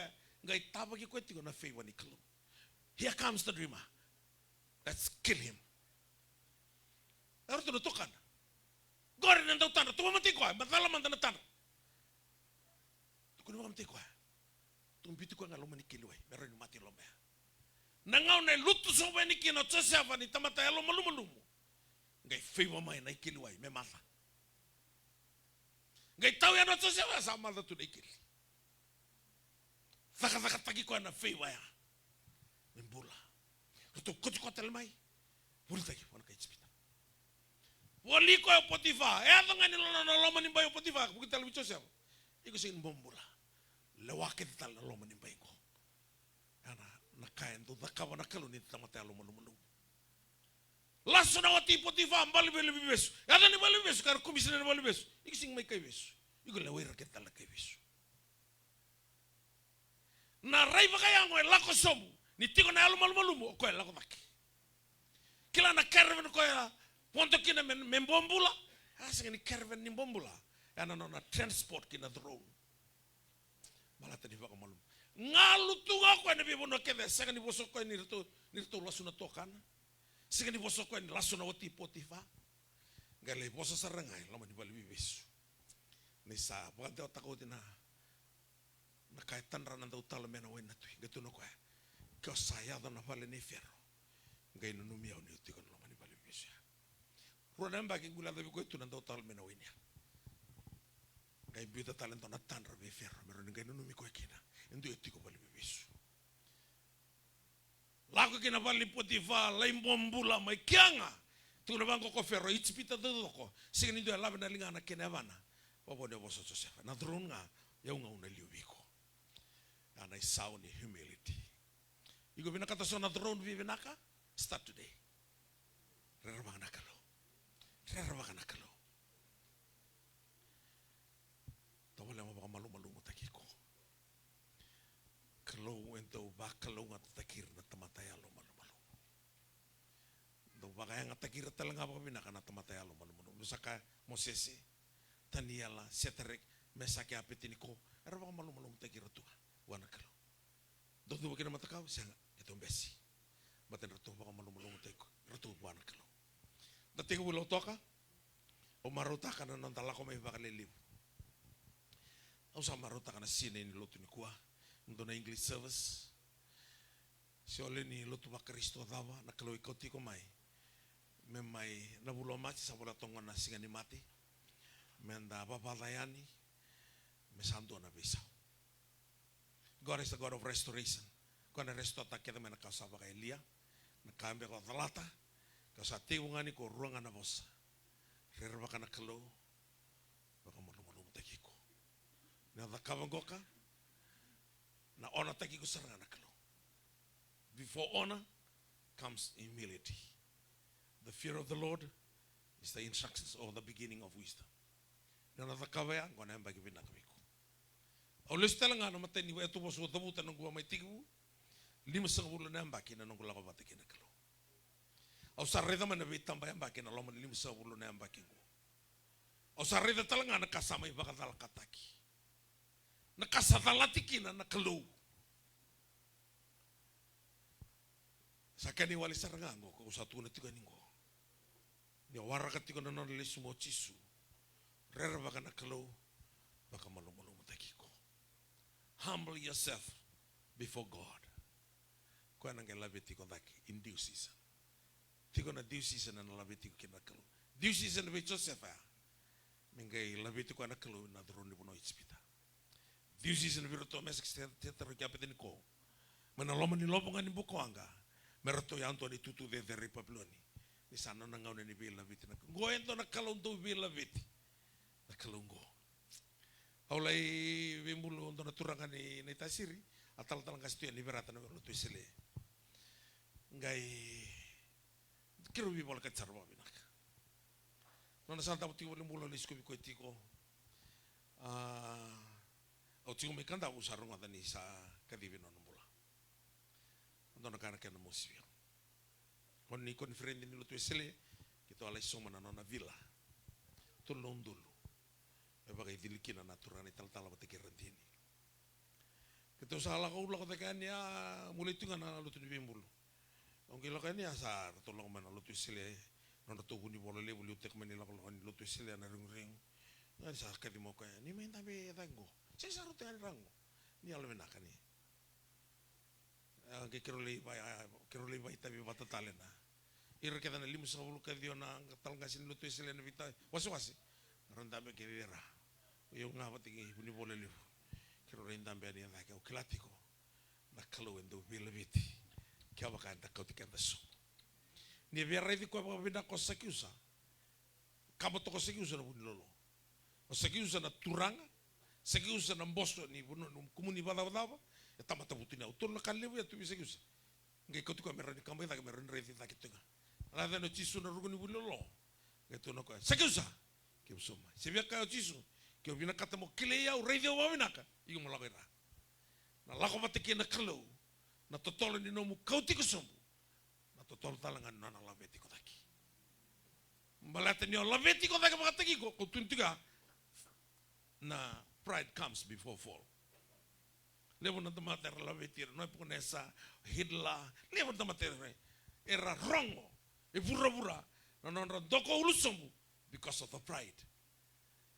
ngai taba ki ko tiko na favor ni klo here comes the dreamer let's kill him erto no tokana Gore nanda utana, tu mati ko, matala manda natana. Tu kuno mati ko. Tu mpiti ko ngalo mani kiloi, mero ni mati lombe. Nangau ne lutu so bani kino tsasa fani tamata yalo malumumu. Ngai favor mai na kiloi me mata. Ngai tau ya no tsasa sa mala tu ikili. Faka tagi ko na favor ya. Membula. Tu ko telmai. Bulu tagi wana kai chipita. Wali ko Potifa, ngani lo manimba yo Potifa, bukita lu bicho siapa? Iku sing bombula. Lewake tal lo manimba ko. Ana nakaen tu takawa nakalu ni tamata lo malu. Lasso na wati Potifa mbali beli besu. Ada ni bali besu kar komisioner ni bali besu. Iku sing mai kai besu. Iku lewe raket tal kai besu. Na rai bakaya ngwe lako somu. Ni tiko na lo malu ko lako baki. Kila na kerven ko ya Ponto kina membombula, asing ni kerven ni bombula, ana nona transport kina drone. Malata di baka malum. Ngalu tunga ko ni bibono kede, sanga ni bosok ko ni rito lasuna tokana. Sanga ni bosok ko ni lasuna wati Potifa. Gale boso sarangai lama di bali bibesu. Nisa, bukan teo takut na kaitan ranan tau tala mena wena tu, gitu no ko. Kau saya na vale ni ferro. Ngai no numia ni uti ko no mani vale bisia. Ruan bagi gula da ko itu na total mena winia. Ngai biuta talento na tanra be ferro, mero ngai no numi ko kina. Ndu uti ko vale bisu. Laku kina vale Potifa, lain bombula mai kianga. Tu na bango ko ferro itspita do ko. Sing ni do lava na linga na kena vana. Popo de voso Joseph. Na drunga ya unga una liubiko. Ana isau ni humility. Igo vina kata sona drone vive naka. Start today. Rerabang nakalo. Rerabang nakalo. Tawala mo baka malu-malu mo takiko. Kalau ento bakalo nga takir na tamataya lo malu-malu. Do baka yang takir talaga baka binaka na tamataya lo malu-malu. Musaka Mosese, Taniela, Seterek, mesake apetiniko. Era baka malu-malu mo takir tu. Wana kalo. Do do baka na matakaw siya ito besi. Baten ratu baka malu-malu mo takiko. Ratu wana kalo. Dati ko ulo toka. O maruta ka na nang talako may baka liliw. Au sa maruta ka na sine ni lotu ni kuah. Untuk na English service. Si ole ni lotu ba Kristo dawa na kalau ikoti ko mai. Memai na bulo mati sa bola tonga na singa ni mati. Menda baba dayani. Me santo na bisa. God is the God of restoration. Ko na restore ta keda mena kasaba ka Elia. Na kambe ko dalata. Ka sa tiwangani ko ruangan na bosa. Rerba kana kalau. Baka malu-malu takiko. Na dakabangoka. Na honor taki ko saranga nakalo. Before honor comes humility. The fear of the Lord is the instructions or the beginning of wisdom. Na nakawaya ko na bagi binakawiko. Aulis talanga na matay ni wa ito boso tabutan ng guwa may tigu. 5 bulan na baki na nung kulako batiki nakalo. Au sarreda man na bitambayan baki na loman 5 bulan na baki ko. Au sarreda talanga na kasama ibakatal kataki. Nakasatalati na nakalo. Sakani wali sarangango ko usatu na tiganingo. Ni warakati ko na nalisu mo chisu. Rera baka nakalo baka malu-malu mo takiko. Humble yourself before God. Ko nang labeti ko daki in due season. Tiko na due season na labeti ko kinakalo. Due season na Joseph. Mingay labeti ko nakalo na drone puno itspita. Due season na to mesek tetero kapetin ko. Manaloman ni lobongan ni bukoanga. Meroto yanto ni tutu de Republioni. Ni sana na ngaw ni bila viti na. Ngo ento na kalunto bila viti. Na kalungo. Aulay bimbulo ento na turangan ni tasiri. Atal talang kasi tuyan liberata na meroto isile. Ngay kiro bibol ka tsarwa binak. No na santa buti wala mulo lisko bi ko tiko. O tiko me kanda usarong adani sa kadibino no mula. Ando na kana kana musibia. Kon ni konferendi ni lutu esele kito alay soma na nona villa. Tulong dulu. E bagay dilikina naturani tal-tala batiki rentini. Kito salah ko ulo ko tekanya mulai tunga na lutu ni bimbulu. Ang kilo kanya sa tulong man lutu esele nona tu huni bola le bulu tek manila ko lutu esele na ring-ring. Nga sa kadimo kaya ni main tabi tango. Saya saru tengah rango. Ni alwe nakani. Kiroli bai tabi bata talena. Ira kita na 5 kadio na talgasin lutu isile na vita. Wasi. Randabe ke vera. Yo nga batigi huni bola liu. Kiroli ndambe ani na ka uklatiko. Na kalu endo bila viti. Kia baka anda kau tikanda so. Ni vera hivi kwa bina ko sakiusa. Kamo to ko sakiusa na bunilolo. O sakiusa na turanga. Sakiusa na mboso ni buno kumuni bada ya tamata butina utol na kalebu ya tubi sakiusa ngai kotu ko merani kambai ta merani refi ta kitunga ala no chisu na ruguni bulolo ngai to no ko sakiusa ke busoma se bia ka chisu ke bina kata mo kile ya radio wa binaka igo mo la gera na la ko mateke na kalo na totolo ni no mu kauti ko sombu na totolo talanga na la beti ko taki mbalate ni la beti ko taki makateki ko tuntiga na pride comes before fall. Levo na tamater la vetir, no ponesa hidla, levo na tamater era rongo, e burra, no doko ulusomu because of the pride.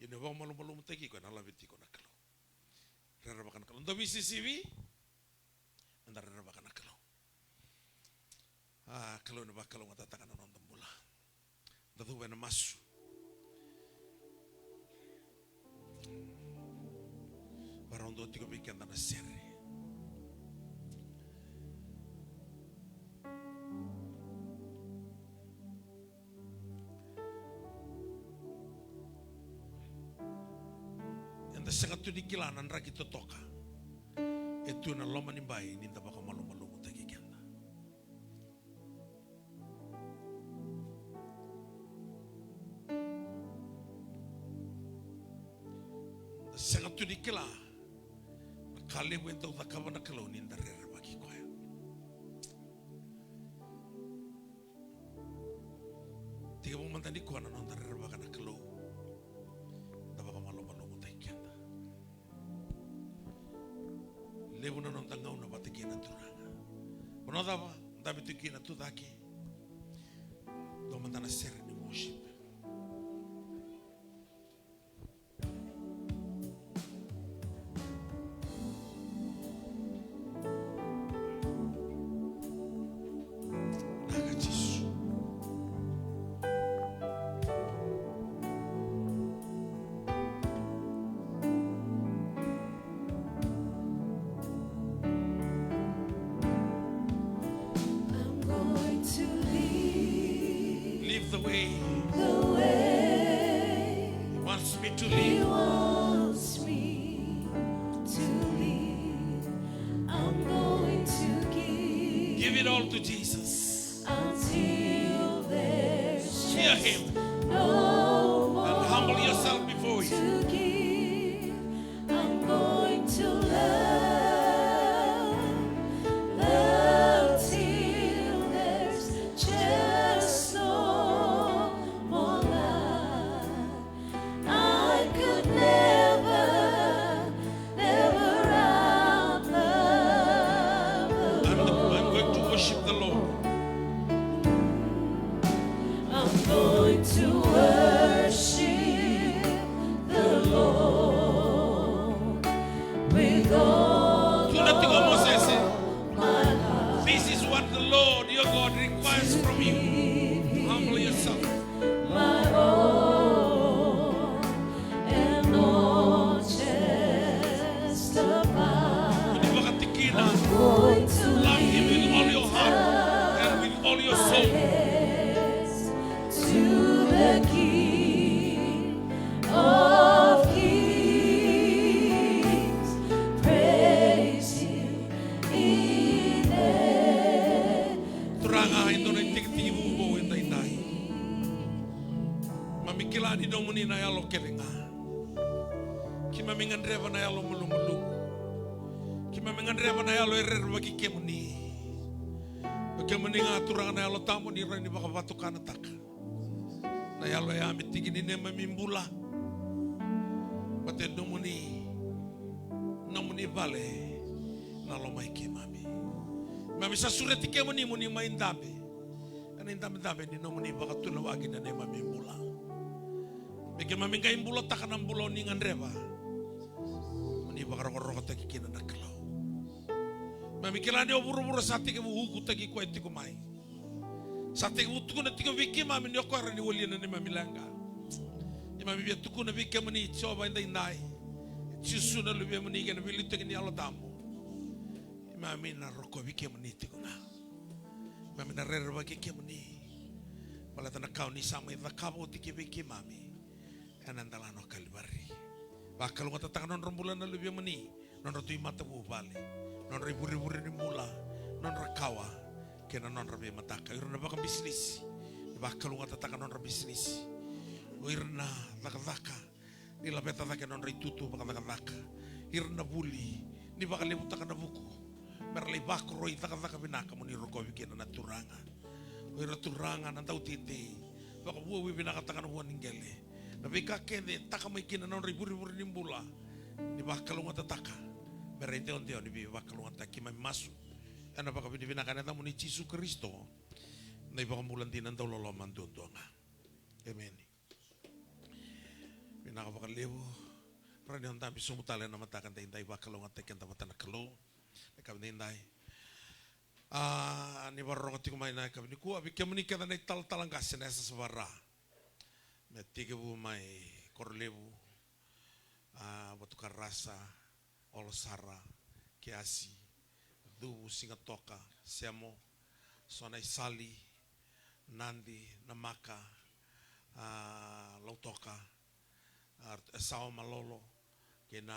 Yene wa malu muteki ko na la vetiko na kalo. Rera bakana kalo. Ndo BCCV, anda rera bakana kalo. Kalau na bakal ngata takan non tambula. Datu bena masu. Barondo tiga bikin tanah seri. Yang sangat tu dikilanan ragi totoka. Itu na loma ni bai ni tabaka malu-malu mutagi kenda. Sangat tu dikila. Kali wento takabana kalau ni ndarer bagi ko. Tiga mo man tadi ko na non ndarer baka na kalau. Tabaka malu-malu mutagi kenda. Levo na non tangau na batiki na turanga. Monoda ba, ndabi tuki na tudaki. Do mandana ser ni worship. Naga Jesu. I'm going to leave Leave the way the way He wants me to He leave. wants me to leave. I'm going to Give it all to Jesus. until there's Fear just Him no more and humble yourself before Him. to give. I'm going to love till there's just no more life. I could never outlove I'm going to worship the Lord. I'm going to worship the Lord with all Tuna tigo mo sese. my heart. This is what the Lord your God requires from you. Humble yourself. My all and all testify. Hindi ba katikina? Going to Love Him with all your heart and with all your soul. to the King of Kings, praise Him in Turanga ito na tingti mo ito inday. Mamikilani daw mo ni na yalo kelinga. Kimamingan reva na yalo mulumulu. Kimamingan reva na yalo erer bagi kemuni. Bagaimana nga turanga na yalo tamo ni rani baka batu kanatak. Na yalo ya mitigin ni mamimbula. Pati numuni vale na lo mai kemami. Mami sa sureti kemuni muni main dabe. Ana indame ni nomuni baka tulawagi na ne mamimbula. Bagi mami ngai imbula takanang bulo ni ngandreva. Muni baka roko-roko taki kina nakalaw. Mami kilani oburu-buru sati ke buhuku taki ko eti kumai. Sati ke butuku na tiga wiki mami ni okora ni wali na ni mami langa. Ni mami biya tuku na wiki mani choba inda indai. Chisu na lubi mani ke na wili taki ni aladamu. Mami na roko wiki mani tiku na. Mami na rere waki ke mani. Malata na kau ni sama ita kabo tiki wiki mami. Anandalano kalibari. Bakal ngata tangan non rembulan na lubi mani. Non ratu imata bubali. Non riburi-buri ni mula. Non rakawa. Kena non rabi mataka. Irna baka bisnis. Bakal ngata tangan non rabi bisnis. Irna taka-taka. Nila beta taka non ritutu baka taka-taka. Irna buli. Ni baka limu taka na buku. Merlay bako roi taka-taka binaka mo ni rokowi kena na turanga. Ira turanga na tau titi. Baka buwi binaka taka na huwan ninggele. Nabi kakende taka may kina non riburi-buri ni mula. Ni bakal ngata taka. Merente onte oni bi bakal ngata kimay masu. Ano baka binibinakan na mo ni Jesu Kristo. Na ibang mulan din ang loloman doon nga. Amen. Binaka bakal lewo. Rani ang tabi sumutala na matakan tayo bakal ngata kenta mata na kalo. Nakabinday. Ni barro tiko mai na kabini ku abi kemuni kada nei tal talangkas na sa sabara. Me tiga bu mai korlebu. Batu karasa, olsara, kiasi, du singatoka, semo, sonai sali, nandi, namaka, lautoka, sao malolo, kena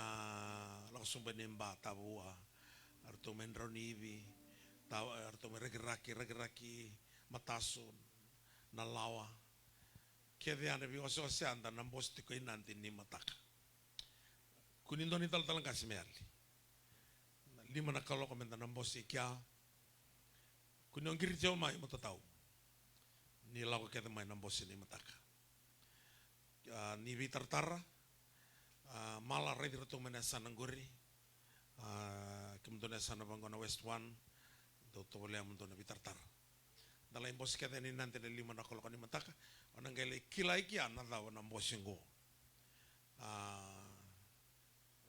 langsung benemba tabua, arto menronivi, arto mergeraki matasun, nalawa, kede ane bi ose anda nambos tiko inanti ni mataka. Kunin doni tal kasih meali. Lima nak kalau komentar nambos ikia. Kunin ongkir jauh mai mau tahu. Ni lagu kita main nambos ini mataka. Ni bi tartara. Malah ready rotung menasa nangguri. Kemudian sana bangun West One. Tuh boleh amun bi tartara. Dalam nambos kita ini nanti dari lima nak kalau kani mataka. Orang gele kilai kia nada nambos inggo.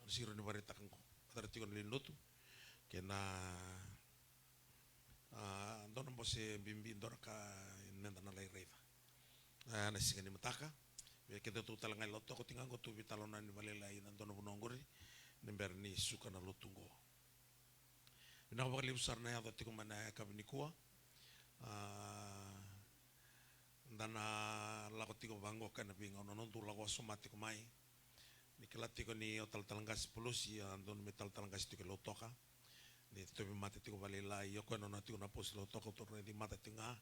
Siro ni barita kangko patara tikon lindotu kena dona bose bimbi ndora ka nenda na lai reva na singa ni mataka be kita tu talangai loto ko tingango tu bitalona ni balela ina dona bunongori nember ni suka na lotungo ina ba li usar na ya tiko mana kabini kuwa dana lago tiko bango kana bingo non tu lago somatiko mai ni kelatiko ni otal talangkas polusi andon metal talangkas tiko lotoka ni tobi mate tiko balila yo ko no tiko na pos lotoka to di mate tinga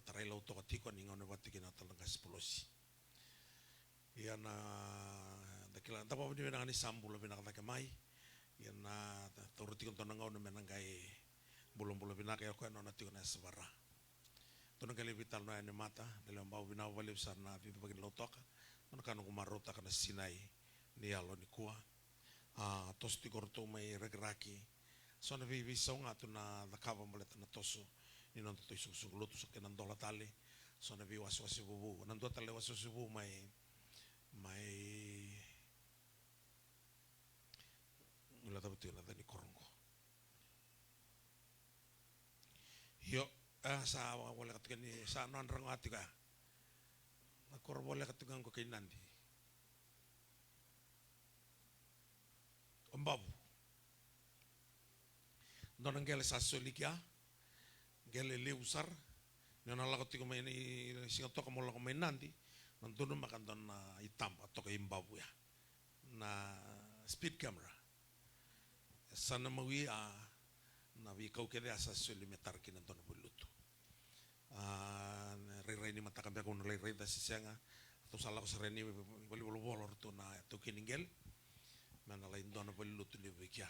tarai lotoka tiko ni ngone batiki na talangkas polusi ya na dakila tapa bini menangani sambu lebih nak tak mai ya na toru tiko to ngau no menangai bulung-bulung binaka yo ko no tiko na sebara to ngali vital no ane mata dalam bau bina wali besar na di bagi lotoka kan kumarota kana sinai ni alo ni kuah tos ti korto mai regraki sona vivi songa tu na dakava molet na toso ni non to isu lutu so kenan dola tale sona vi waso bubu nan do tale waso bubu mai mula tabuti na dani korongo yo sa wala katkani sa non rangatika akor boleh katugang ko kay nandi ombabu donang gele sasoli kya gele leusar nona lagot ko may ni singato ka mo ko may nandi nandono makan don na itam ato kay imbabu ya na speed camera sana mawi na bi kau kede asasoli metar kinan don bulutu rai ni mata kambia kono rai da sisenga atau salah ko sereni bali bolor to na to kiningel mana lain dona bali lutu le bekia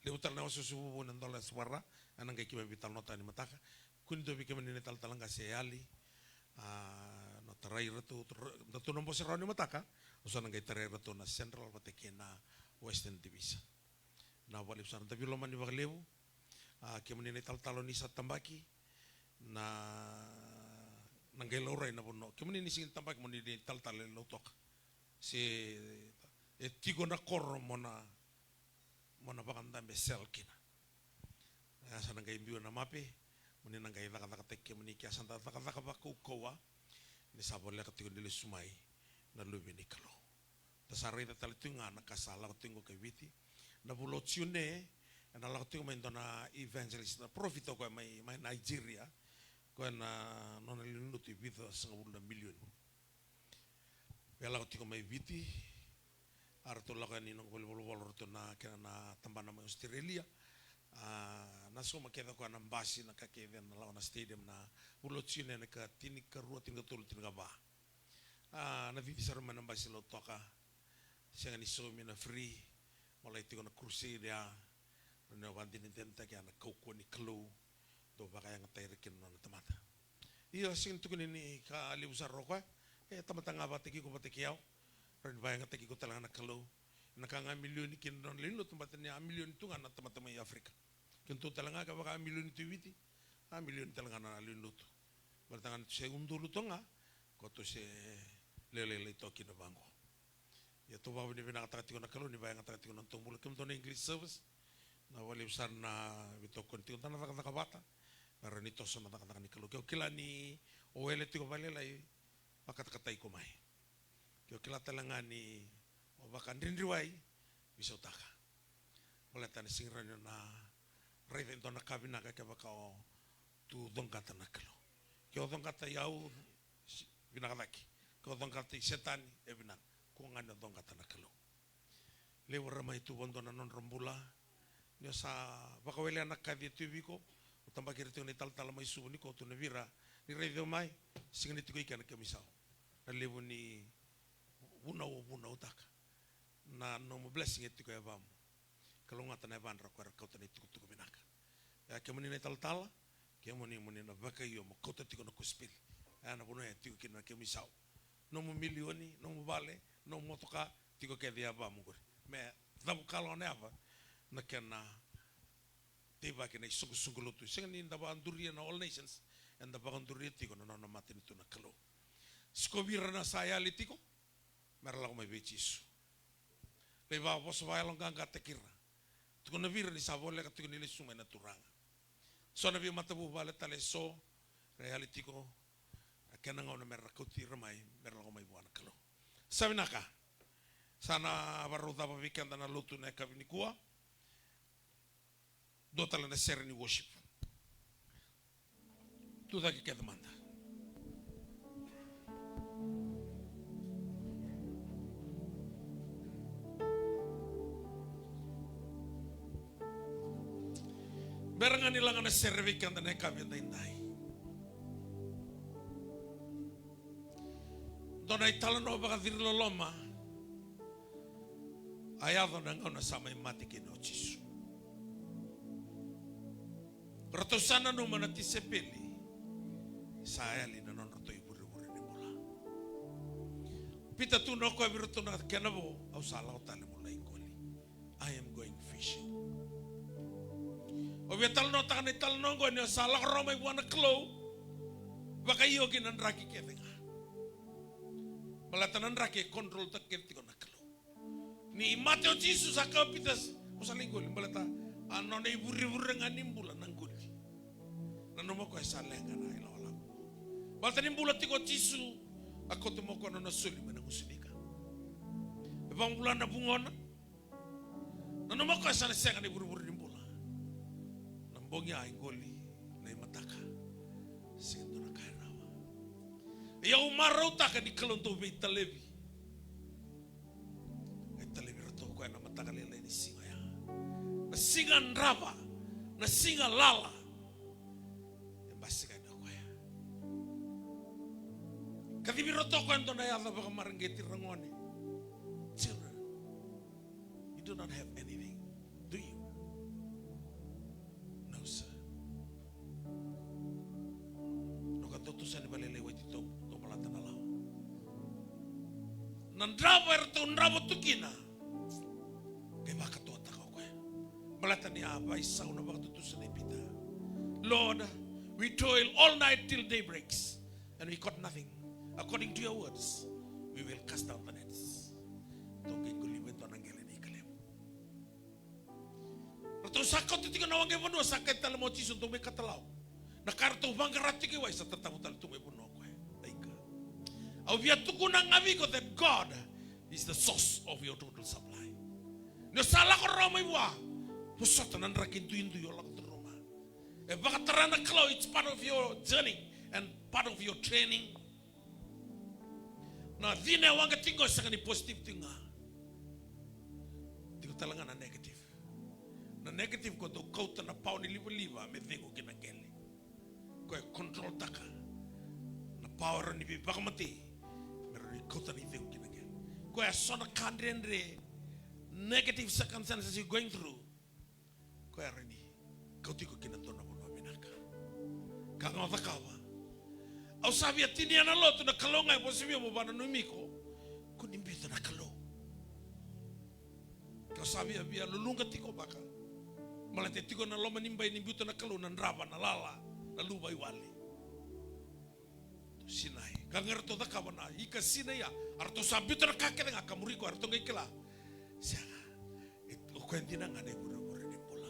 le utal na susu nan dola swara anang kay kiba vital nota ni mataka kun do bi kemen ni tal talanga seali no tarai retu to nombo serau ni mataka usana kay tarai retu na central patekena western division na bali usana tapi lo mani baglebu kemen ni tal taloni sa tambaki na nanggelo rai na bono kemuni ni sing tampak muni di tal lotok si tigo na korro mona bakanda besel kina ya sana ngai biu na mape muni nangai taka kemuni kia santa taka baku kowa ni sabole katigo dili sumai na lubi ni kalo tasari ta talitunga na kasala tingo ke viti na bulotsiune na la tingo mai dona evangelist na profito ko mai Nigeria ko na non lindu ti vida sangabunda million bela ko tiko mai viti arto la kan inong bol to na kana na tambana mai Australia na soma keda ko na basi na ka keda na la stadium na ulotsine na ka tini ka rua tinga tul tinga ba na viti sar mana basi lo toka siang ni so mina free mulai tiko na crusade ya na wanti ni tenta ka na koko ni klo do baka yang tayrekin na tamata iyo sing tukun ini ka liusar roko tamata nga batiki ko batikiyaw ren bayang tagi ko talang nakalo nakanga milyon kin don lino tamata ni milyon tunga na tamata may Afrika kinto talanga ka baka milyon tuwiti milyon talanga na lino to bertangan segundo lutonga ko to se lele to kinabango ya to bawo ni binakatati ko nakalo ni bayang atati ko ng tumulo kim to na English service Na wali besar na bito konti utana taka bata. Para ni toso na taka ni kalau. Kyo kila ni oele tiko bale lai makatakatai ko mai. Kyo kila talanga ni obakan rinriwai bisa utaka. Wala tani singranyo na reven to na kabina ka baka o tu dongkata na kalau. Kyo dongkata yau binakataki. Kyo dongkata setan e binak. Ko ngana dongkata na kalau. Lewa ramai tu bondo na non rombula. Nyo sa baka wele anak kadi tu biko. Utamba kiri tu ni tal mai subu ni ko tu na vira. Ni reven mai singa ni tiko ikan ke misao. Na lewa ni buna utaka. Na no mo blessing etiko ya bamu. Kalau ngata na ban rakwa kau tani tuku binaka. Ya kemuni ni tal kemuni na baka yo mo kau tiko na kuspil. Ya na buno ya tiko kina ke misao. No mo milioni, no mo vale, no mo toka tiko ke dia bamu gori. Me tabu kalau ne apa na kena tiba kena sugu lutu. Singa ni ndaba anduri na all nations and ndaba anduri tiko na matin itu na kalau. Skobira na saya litiko. Merala ko may bechisu. Leba po sa bayalong ganga tekira. Tuko na vira ni sabole ka tuko nili sumay na turanga. So na biya matabu bale tale so reality ko kena ngaw na merala ko tira may merala ko may buwan kalo. Sabi na ka. Sana baruta pa weekend na luto na kabini kuwa. Do tala na sere ni worship. Tuda ki kedmanda. Berangan ilangan na servikan na nekabyan na inday. Doon ay talan o baka dirloloma. Ayado na nga na sama yung matikin o Jisu. Rato sana naman at isepili. Sayali na non rato iburi-buri ni mula. Pita tuno ko abiruto na kenabo. Au sala o tali mula ikoli. I am going fishing. O tal no takan tal no go ni sala ro mai buana klo. Baka iyo kinan raki ke tenga. Malatanan raki control tak ke tiko na klo. Ni Mateo Jesus akapitas usalingol malata ano na iburi-buri nga nimbula nang guli. Nanomo ko salenga na ila wala. Balta nimbula tiko Jesus ako tumo ko na suli manang usinika. Ibang bulan na bungon. Nanomo ko sa senga ni iburi-buri nimbula. Bongya ingoli na mataka sendo na kairawa ya umaro taka di kalonto be talebi ay talebi rato ko na mataka lele ni singa ya na singa ndraba na singa lala e basika na ko ya kadibi rato ko ndo na ya ba marangeti rangone children you do not have anything, do you? Tutusan balele wait to malata na lao. Nandrawa erto ndrawa tukina. Kay baka to atakaw ko. Malata ni aba isaw na baka tutusan ipita. Lord, we toil all night till day breaks and we caught nothing. According to your words, we will cast out the nets. Tungkay ko liwet to nang gelen ikalem. Rato sakot iti ko nawang gawano sakit tala mo chisun tung may katalaw. Nakarto banggarati ke wais tatamu tal tu mebuno ko laika. Au via tukunang amigo that God is the source of your total supply. No sala ko roma iwa. Pusat nan rakin tu indu yo lak roma. E baka tarana klau it's part of your journey and part of your training. Na dine wanga tingo sa ni positive tinga. Tingo talanga na negative. Na negative ko to kauta na pau ni liwa me vengo kinangeli. Kau control taka na power ni bi bakamati meron ni kota ni veng kinagel kau sona kandre negative circumstances you going through kau ni kau tiko kinato na bono minaka kang otakawa au sabia tini ana lo tu na kalonga po sibio mo bana no miko ko nimbito na kalo kau sabia bia lulunga tiko baka malate tiko na loma nimbai nimbito na kalo na ndraba na lala lalu bai wali sinai kangerto da kabana ika sinai ya arto sabito na kakek nga kamuriko arto ngai kela sianga itu kwentina ngane buru-buru ni pula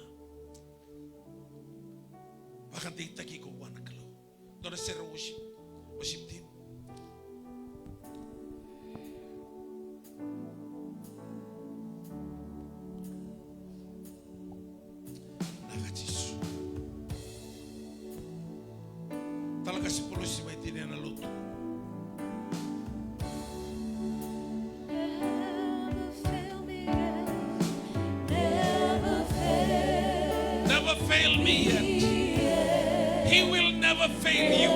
Akan taki ko wana kalau. Dona sera worship team. Naga Yesus. Talaga si Paulo si may tinian na luto. Never fail me yet. He will never fail you.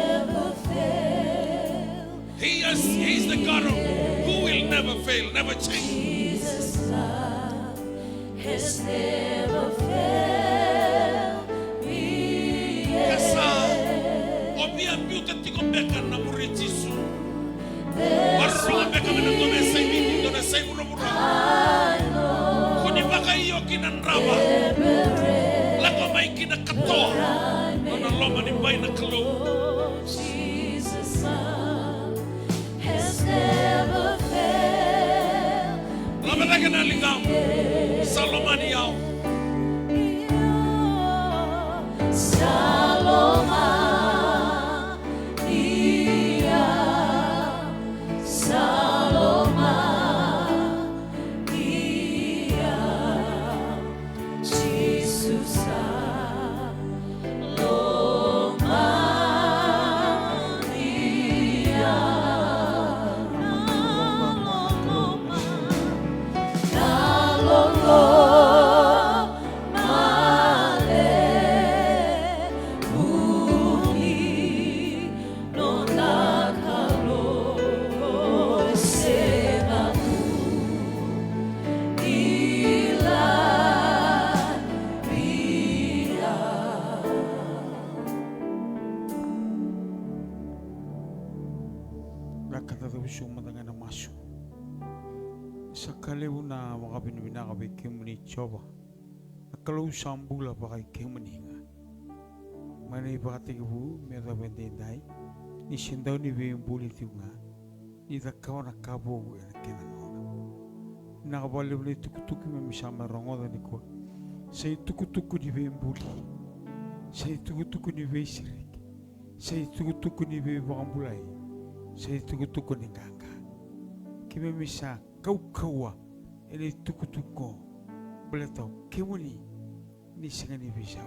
He's the God who will never fail, never change. Jesus' love has never failed me yet. Kasa, obia biuta tiko beka na muri Jesu. Warro beka na tome sai miti tome sai murumura. Kuni baka iyo kinanraba. Lako mai kina katoa. Nona loma ni mai na kalau. Jesus' love has never failed. Lama lagi na lingam. Salomani yao. Sakali una makabinibina kabe kimuni choba. Kalau sambula pakai kimuni nga. Mana ipakati kibu mera bendendai. Ni sindau ni bembuli tiunga. Ni takawa na kabo na kena ngona. Nakabali beli tukutuki memisama rongoda ni ko. Say tukutuku ni bembuli. Say tukutuku ni beisirik. Say tukutuku ni bebambulai. Say tukutuku ni ganga. Kime misa kau ele tukutuko beletau kemuni ni sengani bisau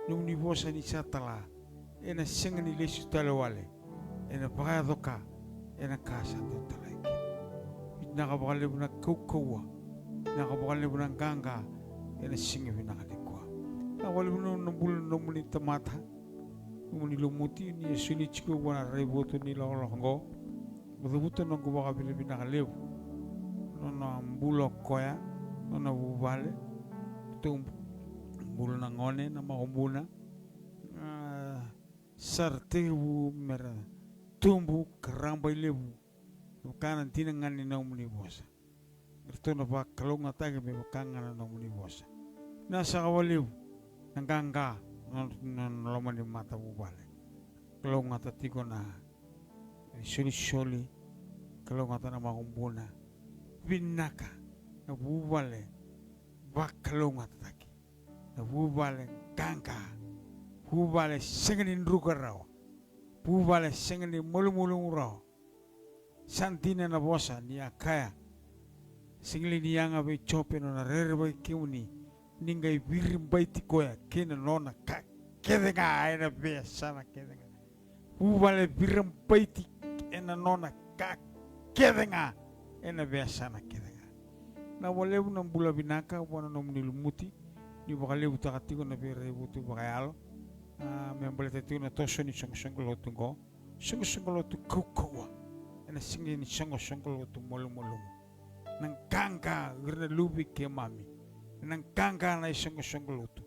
nuni bosa ni satala ena sengani lesu talawale ena pagadoka ena kasa do talaiki nakabale buna kau nakabale buna ganga ena singi bina kalikwa nakabale buna nambul nomuni tamata nomuni lumuti ni suni chiko buna reboto ni lolongo betul nunggu baka bina kalebu nona mbulo koya nona bubale tu mbulo na ngone na maombuna sarte bu mera tumbu karamba ilebu kana tina ngani na umuni bosa erto na ba kalonga tage be kanga na umuni bosa na sakawaliu nanganga non lomani mata bubale kalonga tatiko na soli kalonga tana maombuna binaka na bubale bakalonga tataki na bubale ganga bubale sengenin rugarao bubale sengenin mulumulung rao santina na bosa ni akaya singli ni yanga be chope no na rerba kiuni ningai birim baiti koya kena nona ka kedenga aina be sana kedenga bubale birim baiti ena nona ka kedenga ena biasana kedenga na wale una bula binaka wana nom ni lumuti ni bakale utakati ko na bere butu bakayalo membole tatu na toso ni song lo tungo song lo tu kokowa ena singi ni song lo tu molu nang kangka gerna lubi ke mami nang kangka na song lo tu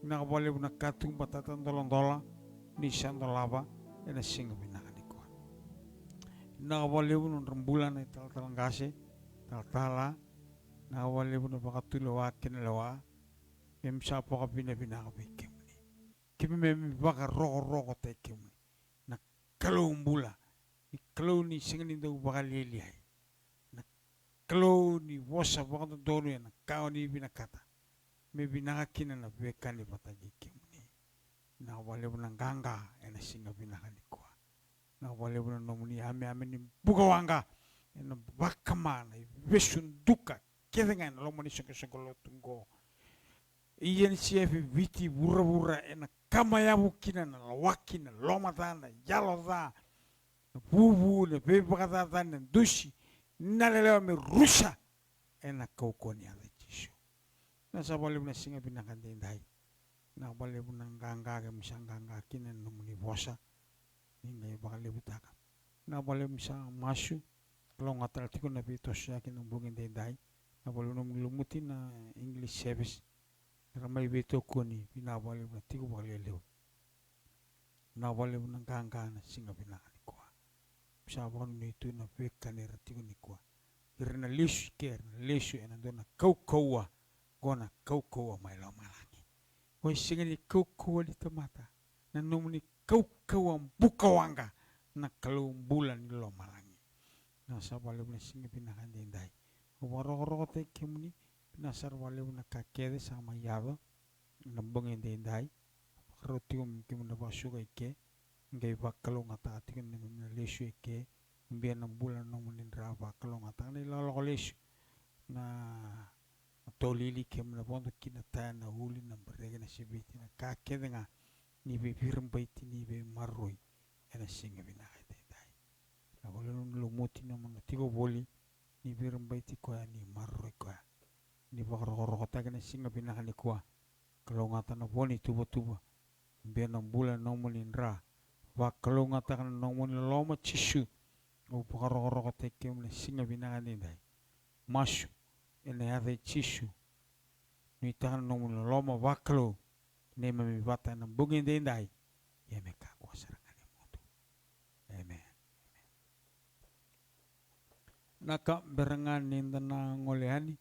na wale una katung batatan dola ni sandolaba ena singi binaka na wale un rembulan tal talangase tal tala na wale un bakatulo akin lawa em sa po kapina binaka kimni kimi me baka rogo te kimni na kalumbula ni kalu ni singani do baka lili ai na kalu ni wosa baka dono na kaoni binakata me binaka kina na bekani batagi kimni na wale buna ganga ena singa binakan ikua na wale buna nomuni ame ni bugawanga ena bakamana vesun duka kedengan lomoni sengko tunggo iyan siefi viti bura ena kamayabu kina na wakina lomatana yaloda bubu ne bebakata na dushi nalelewa me rusa ena kaukoni ada jisho na sabale buna singa binakan dindai na bale buna ganga ke misanganga kina nomuni bosa ningai bakale butaka na bale misa masu kalau ngatal tiko na bito siya kina bungin dindai na bale lumumuti na English service ramai bito koni pina bale buna tiko bakale leu na bale buna ganga na singa binakan ikua bisa bakon itu na bekane ratiko nikua irna lisu ker lisu ena dona kau-kaua gona kau-kaua mai lo malangi oi singa ni kau-kaua di temata na nomuni kau-kaua bukawanga na kalau bulan di lo malangi na sabale buna singa binakan dindai waro te kemuni na sarwale buna kakede sama yado na bongin dindai roti kemuna basuga ike ngai bakalo ngata tikan na lesu ike biar 6 bulan nomuni drava kalau ngata ni lolo lesu na tolili kemuna bondo kina tana huli na berega na sibiti na kakede nga ni be baiti ni be maroi ena singa binakan dindai na bole lumuti na mga tigo boli ni baiti ko ni maroi ko ni bakoro kota na singa binakan ikua kalau ngata na boni tuba biar 6 bulan nomuni ndra wa kalau ngata na nomuni loma chisu o bakoro kota kemuna singa binakan dindai masu ena ade chisu ni tahan nomuni loma wakalo ne mami bata na bungin dindai ya meka kuasa rangane motu amen naka berengan ninda na ngolehani